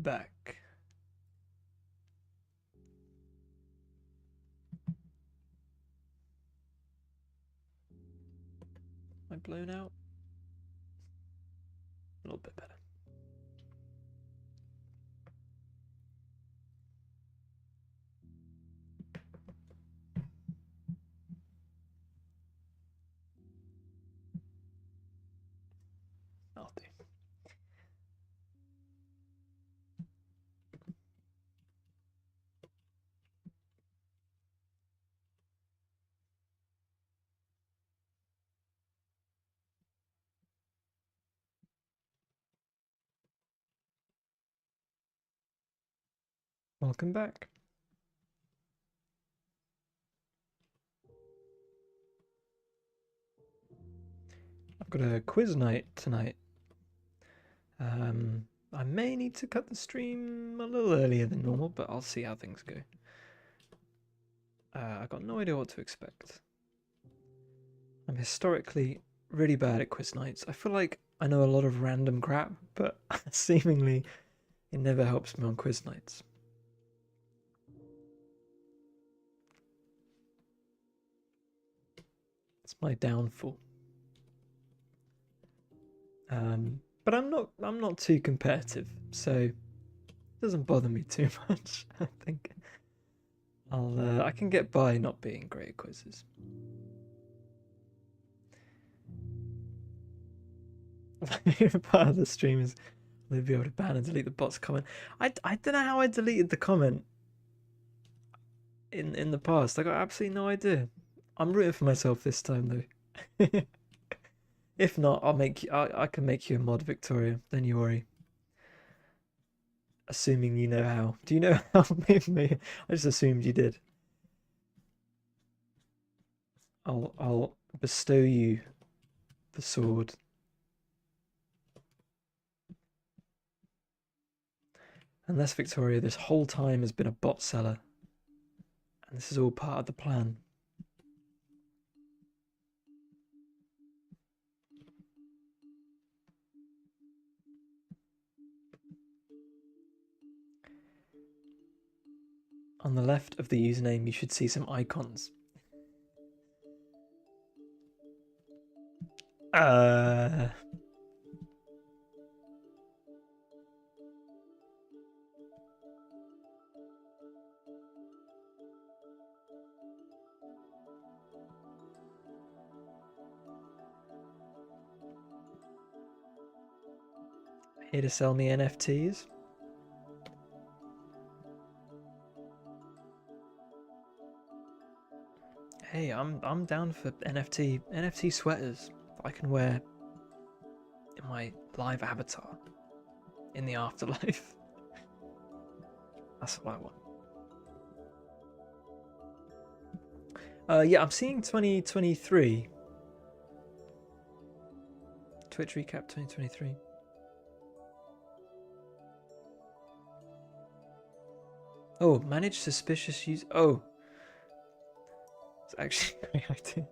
back. Am I blown out? A little bit better. I'll do. Welcome back. I've got a quiz night tonight. I may need to cut the stream a little earlier than normal, but I'll see how things go. I got no idea what to expect. I'm historically really bad at quiz nights. I feel like I know a lot of random crap, but seemingly it never helps me on quiz nights. It's my downfall. But I'm not too competitive, so it doesn't bother me too much. I think I can get by not being great at quizzes. Part of the stream is they'll be able to ban and delete the bot's comment. I don't know how I deleted the comment in the past. I got absolutely no idea. I'm rooting for myself this time though. If not, I can make you a mod, Victoria. Don't you worry. Assuming you know how. Do you know how? Maybe I just assumed you did. I'll bestow you the sword. Unless Victoria this whole time has been a bot seller. And this is all part of the plan. On the left of the username, you should see some icons. Here to sell me NFTs. Hey, I'm down for NFT sweaters that I can wear in my live avatar in the afterlife. That's what I want. Yeah, I'm seeing 2023. Twitch recap 2023. Oh, manage suspicious use. Oh, it's actually a great idea.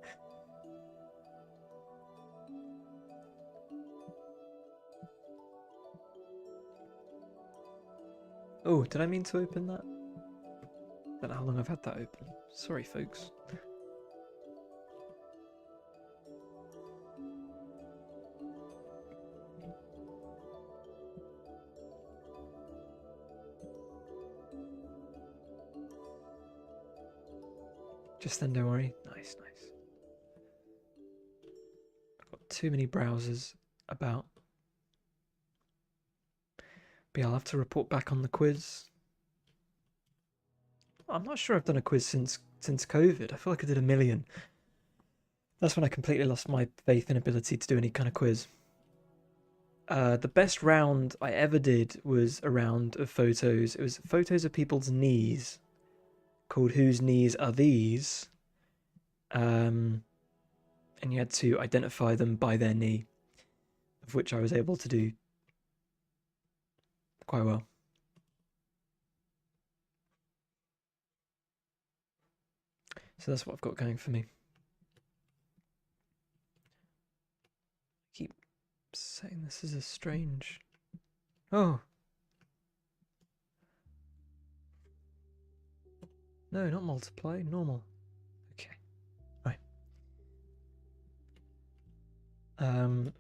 Oh, did I mean to open that? I don't know how long I've had that open. Sorry, folks. Just then, don't worry. Nice, nice. I've got too many browsers about. But yeah, I'll have to report back on the quiz. I'm not sure I've done a quiz since COVID. I feel like I did a million. That's when I completely lost my faith and ability to do any kind of quiz. The best round I ever did was a round of photos. It was photos of people's knees, called "Whose Knees Are These?" And you had to identify them by their knee, of which I was able to do quite well. So that's what I've got going for me. I keep saying this is a strange. Oh. No, not multiply, normal. Okay, right. I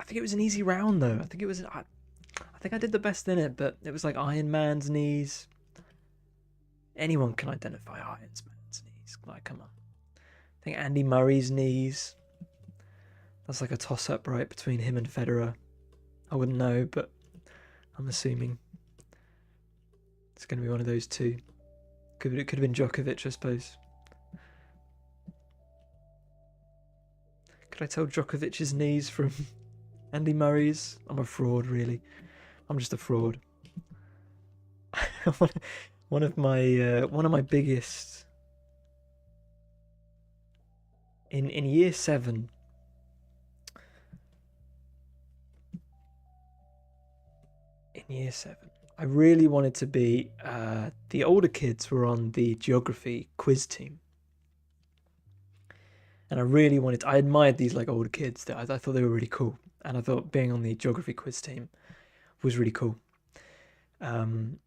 think it was an easy round though. I think it was. I think I did the best in it, but it was like Iron Man's knees. Anyone can identify Iron Man's knees. Like, come on. I think Andy Murray's knees. That's like a toss-up, right, between him and Federer. I wouldn't know, but I'm assuming it's going to be one of those two. It could have been Djokovic, I suppose. Could I tell Djokovic's knees from Andy Murray's? I'm a fraud, really. I'm just a fraud. one of my biggest in year 7. In year 7, I really wanted to be. The older kids were on the geography quiz team, and I really wanted. I admired these like older kids. That I thought they were really cool, and I thought being on the geography quiz team was really cool. And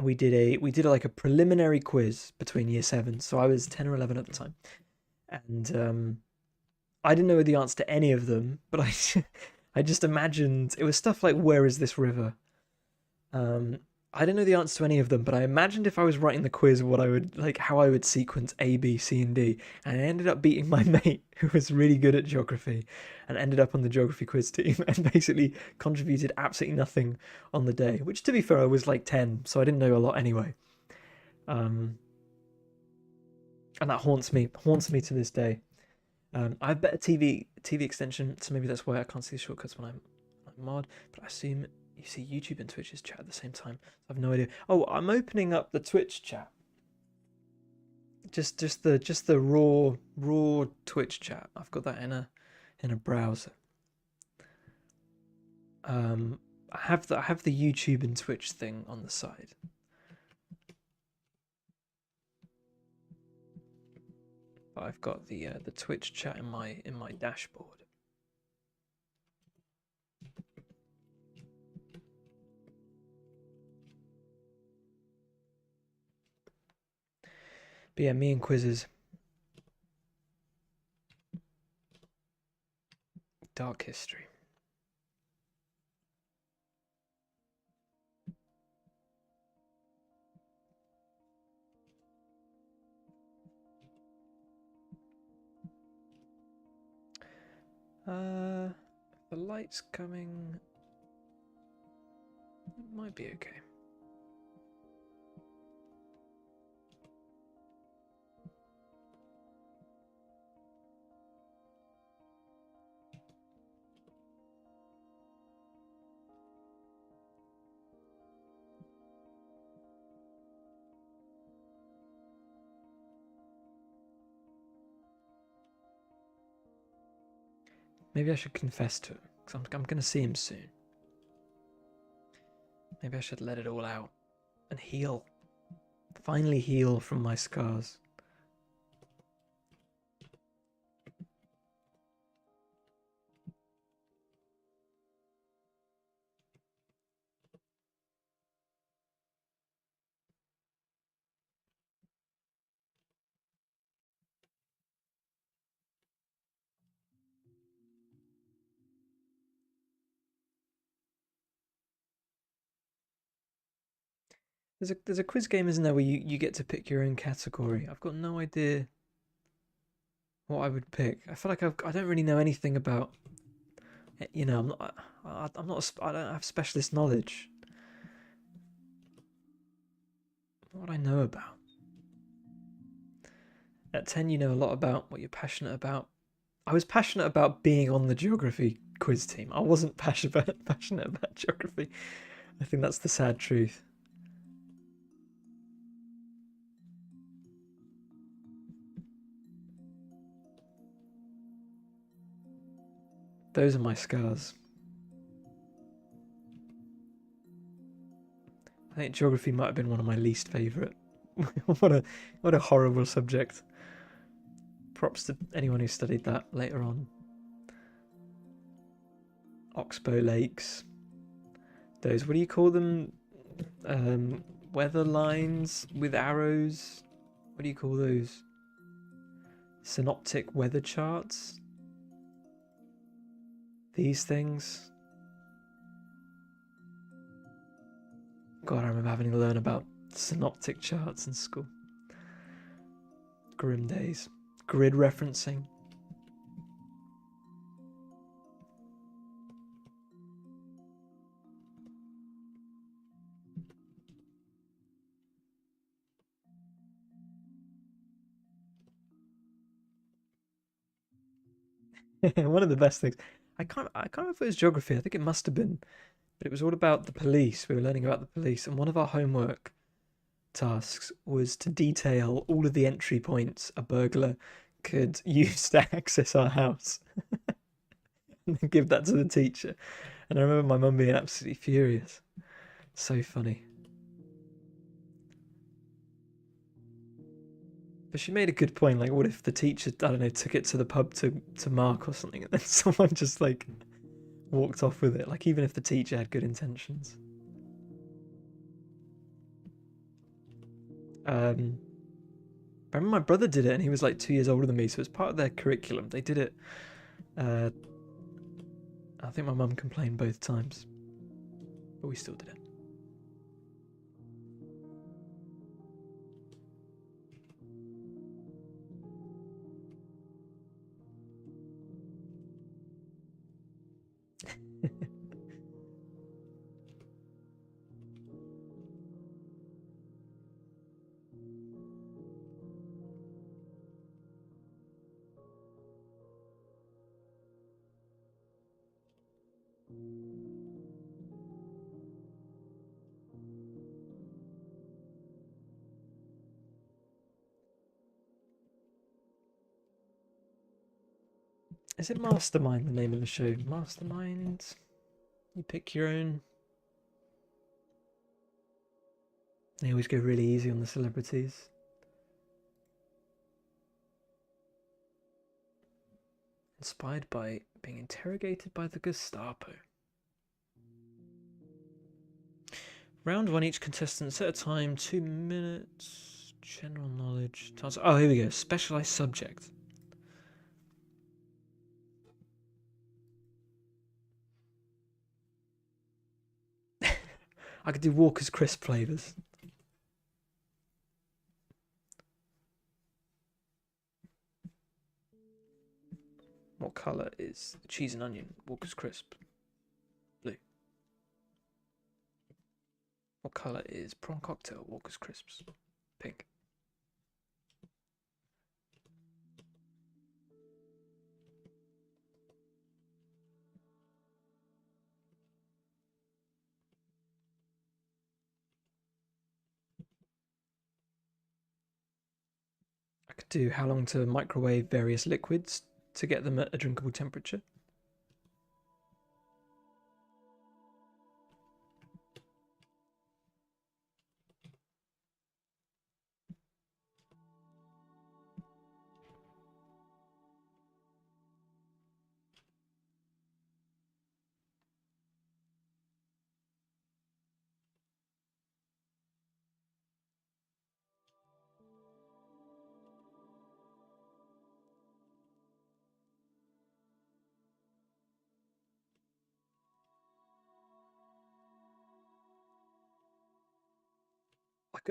we did like a preliminary quiz between year 7. So I was 10 or 11 at the time, and I didn't know the answer to any of them, but I just imagined it was stuff like where is this river. I didn't know the answer to any of them, but I imagined if I was writing the quiz, what I would like, how I would sequence A, B, C, and D, and I ended up beating my mate who was really good at geography, and ended up on the geography quiz team, and basically contributed absolutely nothing on the day. Which, to be fair, I was like 10, so I didn't know a lot anyway. And that haunts me to this day. I have better TV extension, so maybe that's why I can't see the shortcuts when I'm mod. But I assume you see YouTube and Twitch's chat at the same time. I have no idea. Oh, I'm opening up the Twitch chat. Just the raw Twitch chat. I've got that in a browser. I have the YouTube and Twitch thing on the side. But I've got the Twitch chat in my dashboard. But yeah, me and quizzes. Dark history. The light's coming. It might be okay. Maybe I should confess to him, because I'm going to see him soon. Maybe I should let it all out and heal. Finally heal from my scars. There's a quiz game, isn't there, where you get to pick your own category. I've got no idea what I would pick. I feel like I don't really know anything about. You know, I don't have specialist knowledge. What would I know about? At 10, you know a lot about what you're passionate about. I was passionate about being on the geography quiz team. I wasn't passionate about geography. I think that's the sad truth. Those are my scars. I think geography might have been one of my least favourite. what a horrible subject. Props to anyone who studied that later on. Oxbow Lakes. Those, what do you call them? weather lines with arrows. What do you call those? Synoptic weather charts? These things? God, I remember having to learn about synoptic charts in school. Grim days. Grid referencing. One of the best things. I can't remember if it was geography. I think it must have been, but it was all about the police. We were learning about the police, and one of our homework tasks was to detail all of the entry points a burglar could use to access our house, and then give that to the teacher. And I remember my mum being absolutely furious. So funny. But she made a good point. Like, what if the teacher, I don't know, took it to the pub to mark or something, and then someone just like walked off with it? Like, even if the teacher had good intentions. I remember my brother did it, and he was like 2 years older than me, so it's part of their curriculum. They did it. I think my mum complained both times, but we still did it. Is it Mastermind, the name of the show? Mastermind? You pick your own. They always go really easy on the celebrities. Inspired by being interrogated by the Gestapo. Round one, each contestant set a time, 2 minutes. General knowledge. Oh, here we go. Specialized subject. I could do Walker's crisp flavors. What color is cheese and onion? Walker's crisp. Blue. What color is prawn cocktail? Walker's crisps. Pink. I could do how long to microwave various liquids to get them at a drinkable temperature.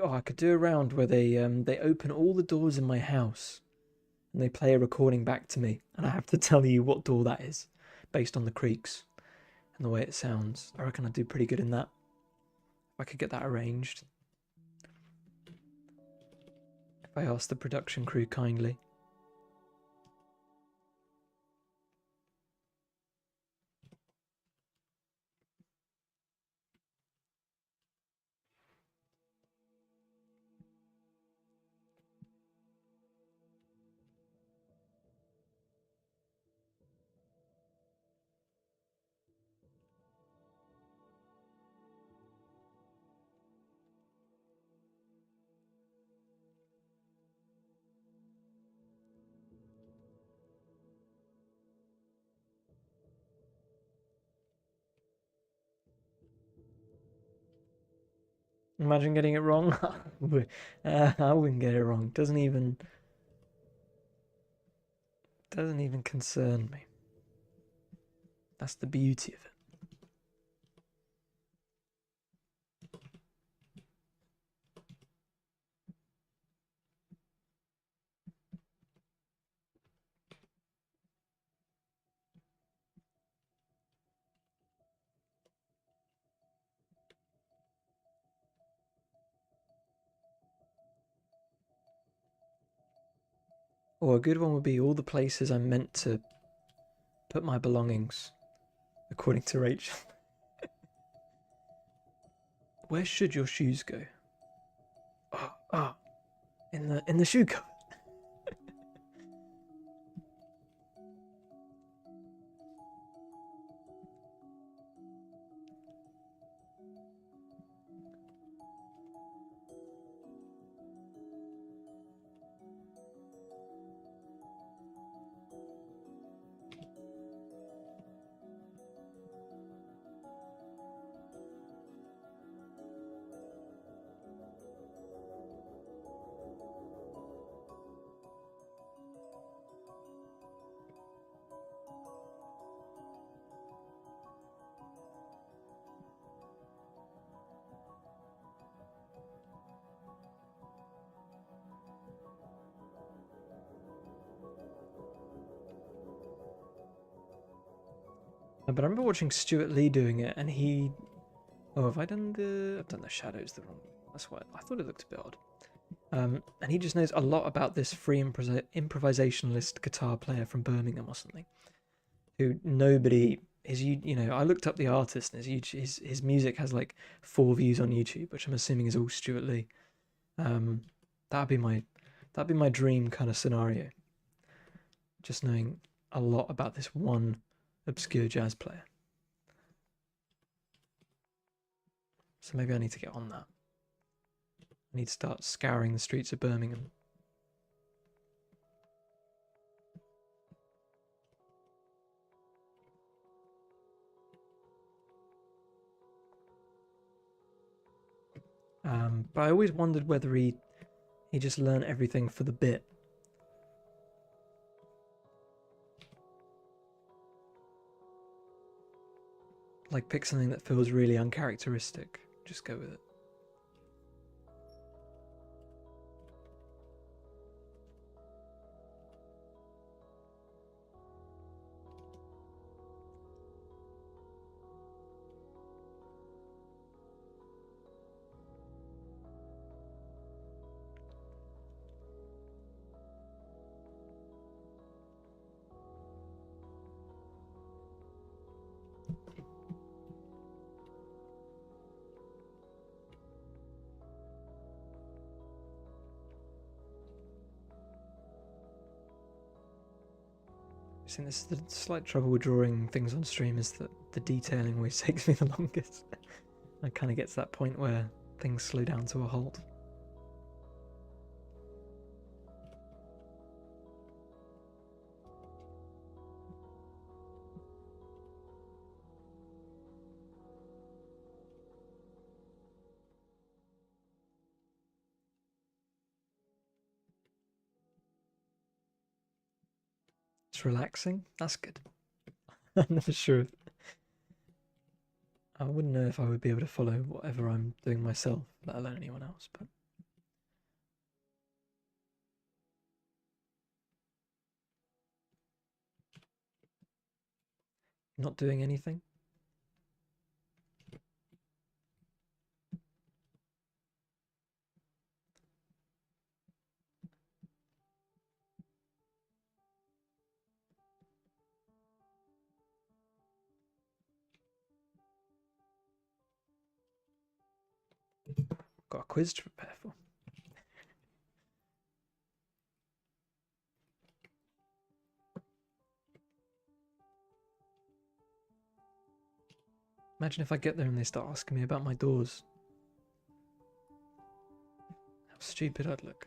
I could do a round where they open all the doors in my house and they play a recording back to me, and I have to tell you what door that is based on the creaks and the way it sounds. I reckon I'd do pretty good in that. If I could get that arranged. If I ask the production crew kindly. Imagine getting it wrong. I wouldn't get it wrong. Doesn't even concern me. That's the beauty of it. Or a good one would be all the places I'm meant to put my belongings, according to Rachel. Where should your shoes go? Oh, in the shoe cupboard. But I remember watching Stuart Lee doing it, and he. Oh, have I done the? I've done the shadows the wrong. That's why I thought it looked a bit odd. And he just knows a lot about this free improvisationalist guitar player from Birmingham or something, who nobody his I looked up the artist, and his music has like 4 views on YouTube, which I'm assuming is all Stuart Lee. Um, that'd be my dream kind of scenario. Just knowing a lot about this one obscure jazz player. So maybe I need to get on that. I need to start scouring the streets of Birmingham. But I always wondered whether he just learned everything for the bit. Like, pick something that feels really uncharacteristic. Just go with it. I think this is the slight trouble with drawing things on stream, is that the detailing always takes me the longest. I kind of get to that point where things slow down to a halt. It's relaxing. That's good. I'm never sure. I wouldn't know if I would be able to follow whatever I'm doing myself, let alone anyone else. But not doing anything. Got a quiz to prepare for. Imagine if I get there and they start asking me about my doors. How stupid I'd look.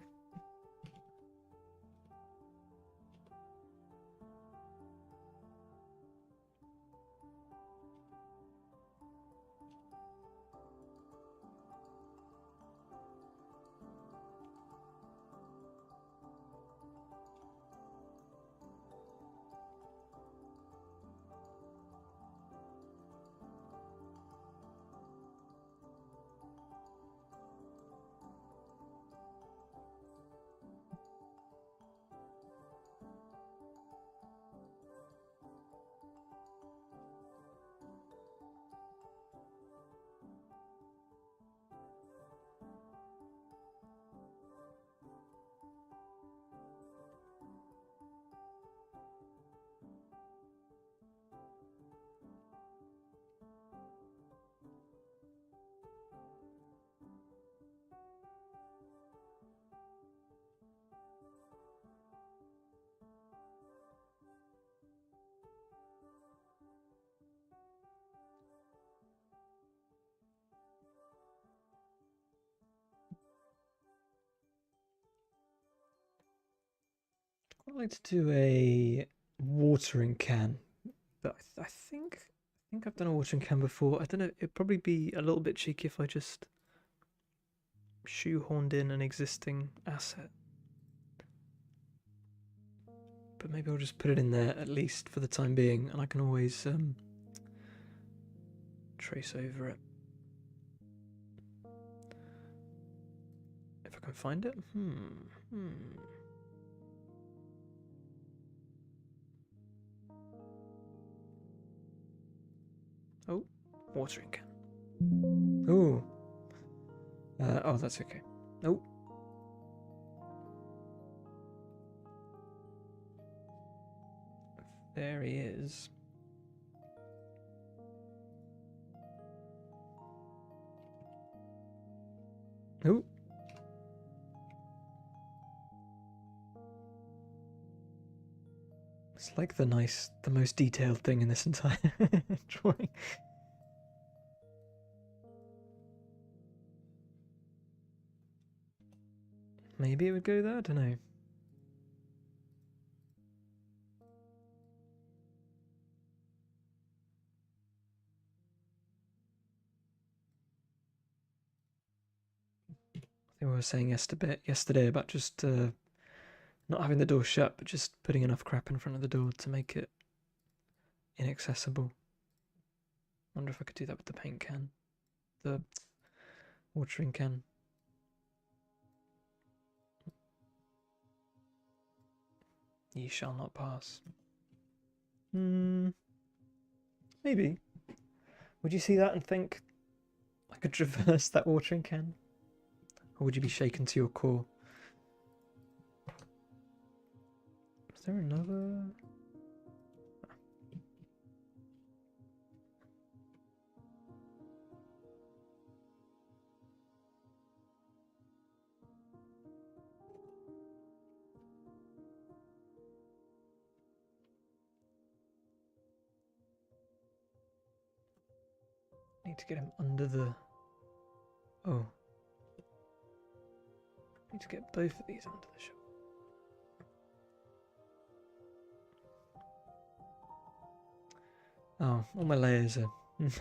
I'd like to do a watering can, but I think I've done a watering can before. I don't know. It'd probably be a little bit cheeky if I just shoehorned in an existing asset. But maybe I'll just put it in there at least for the time being, and I can always trace over it if I can find it. Oh, watering can. Oh. Oh, that's okay. Nope. There he is. Oh. It's like the most detailed thing in this entire drawing. Maybe it would go there, I don't know. I think we were saying yesterday about just not having the door shut, but just putting enough crap in front of the door to make it inaccessible. Wonder if I could do that with the paint can, the watering can. Ye shall not pass. Maybe. Would you see that and think I could traverse that watering can? Or would you be shaken to your core? Is there another? Need to get him under the... Oh. Need to get both of these under the shovel. Oh, all my layers are... I'm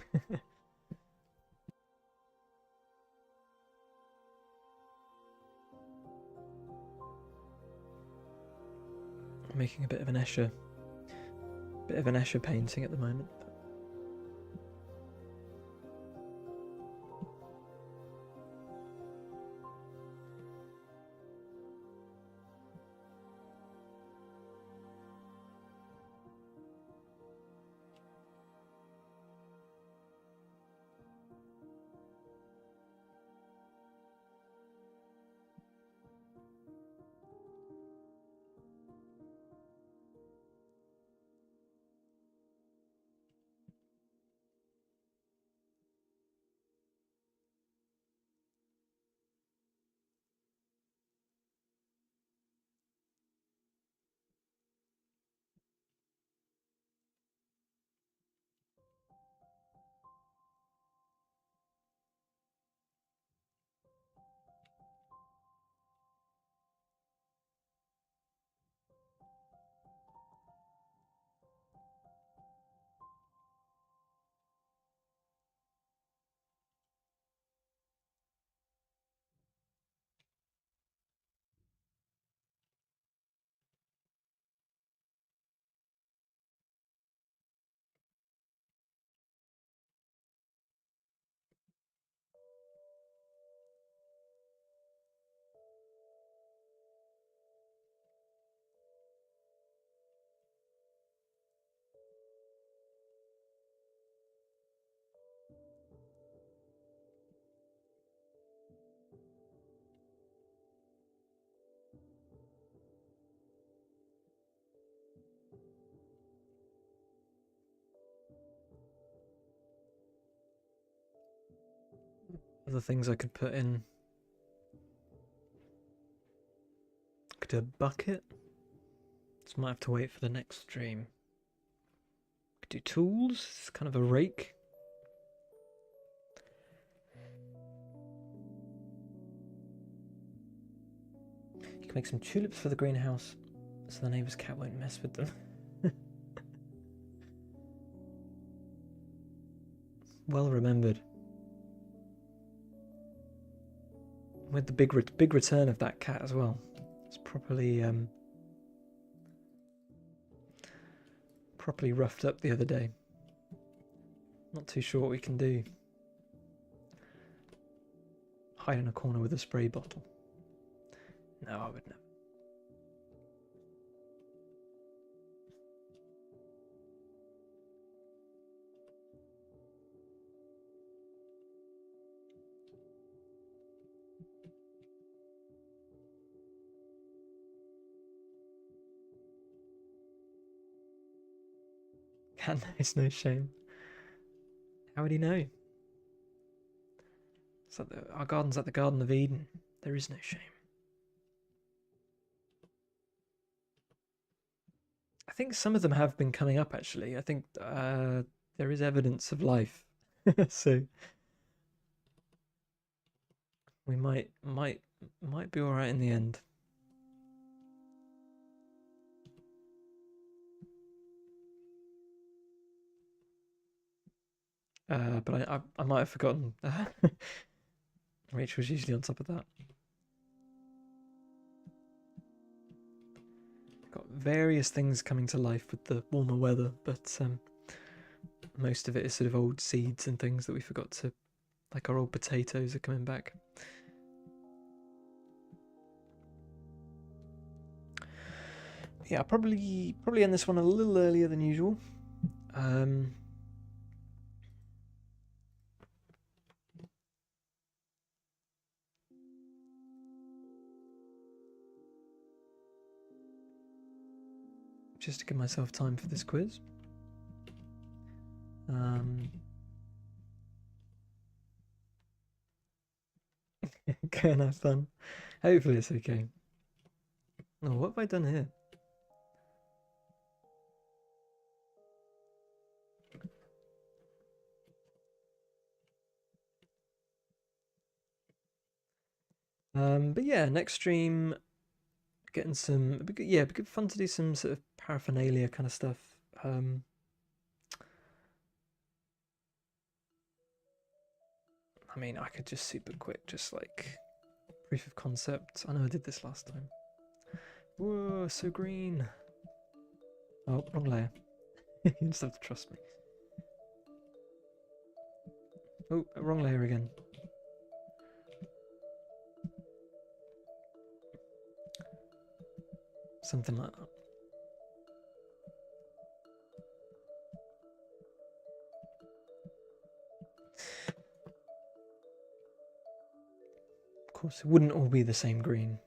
making a bit of an Escher painting at the moment. Other things I could put in. Could do a bucket. Just might have to wait for the next stream. Could do tools. It's kind of a rake. You can make some tulips for the greenhouse so the neighbour's cat won't mess with them. Well remembered. With the big return of that cat as well. It's properly roughed up the other day. Not too sure what we can do. Hide in a corner with a spray bottle. No, I would never. Cat knows no shame. How would he know? It's like our garden's like the Garden of Eden. There is no shame. I think some of them have been coming up actually. I think there is evidence of life, so we might be all right in the end. But I might have forgotten. Rachel's usually on top of that. Got various things coming to life with the warmer weather, but most of it is sort of old seeds and things that we forgot to, like our old potatoes are coming back. Yeah, I'll probably end this one a little earlier than usual. Just to give myself time for this quiz. Go and have fun. Hopefully it's okay. Oh, what have I done here? But yeah, next stream, getting some. It'd be good fun to do some sort of paraphernalia kind of stuff. I mean, I could just super quick, just like proof of concept. I know I did this last time. Whoa, so green. Oh, wrong layer. You just have to trust me. Oh, wrong layer again. Something like that. Of course, it wouldn't all be the same green.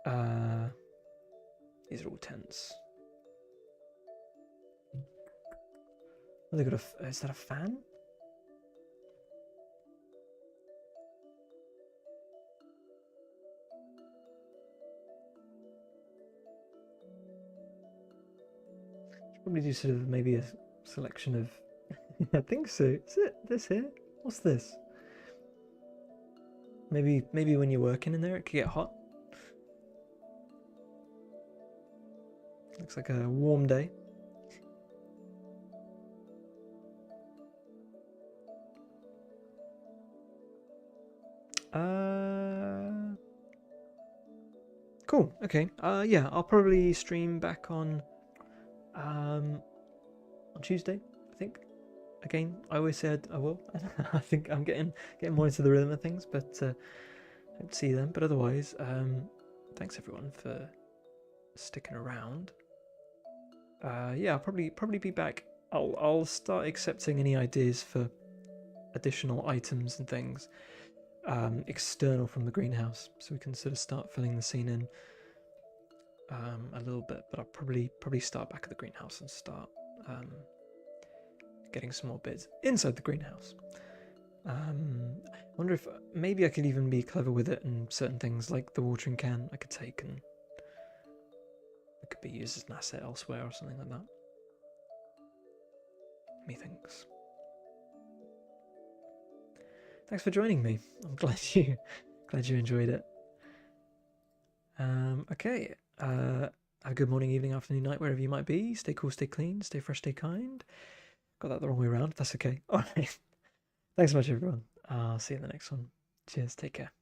These are all tents. Oh, they got a. Is that a fan? Should probably do sort of maybe a selection of. I think so. Is it this here? What's this? Maybe when you're working in there, it could get hot. Looks like a warm day. Cool. Okay. Yeah, I'll probably stream back on Tuesday, I think. Again, I always said I will. I think I'm getting more into the rhythm of things, but hope to see you then. But otherwise, thanks everyone for sticking around. Yeah, I'll probably be back. I'll start accepting any ideas for additional items and things external from the greenhouse, so we can sort of start filling the scene in a little bit. But I'll probably start back at the greenhouse and start getting some more bits inside the greenhouse. I wonder if maybe I could even be clever with it, and certain things like the watering can I could take and it could be used as an asset elsewhere or something like that. Methinks. Thanks for joining me. I'm glad you enjoyed it. Okay. have a good morning, evening, afternoon, night, wherever you might be. Stay cool, stay clean, stay fresh, stay kind. Got that the wrong way around. That's okay. All right. Thanks so much, everyone. I'll see you in the next one. Cheers. Take care.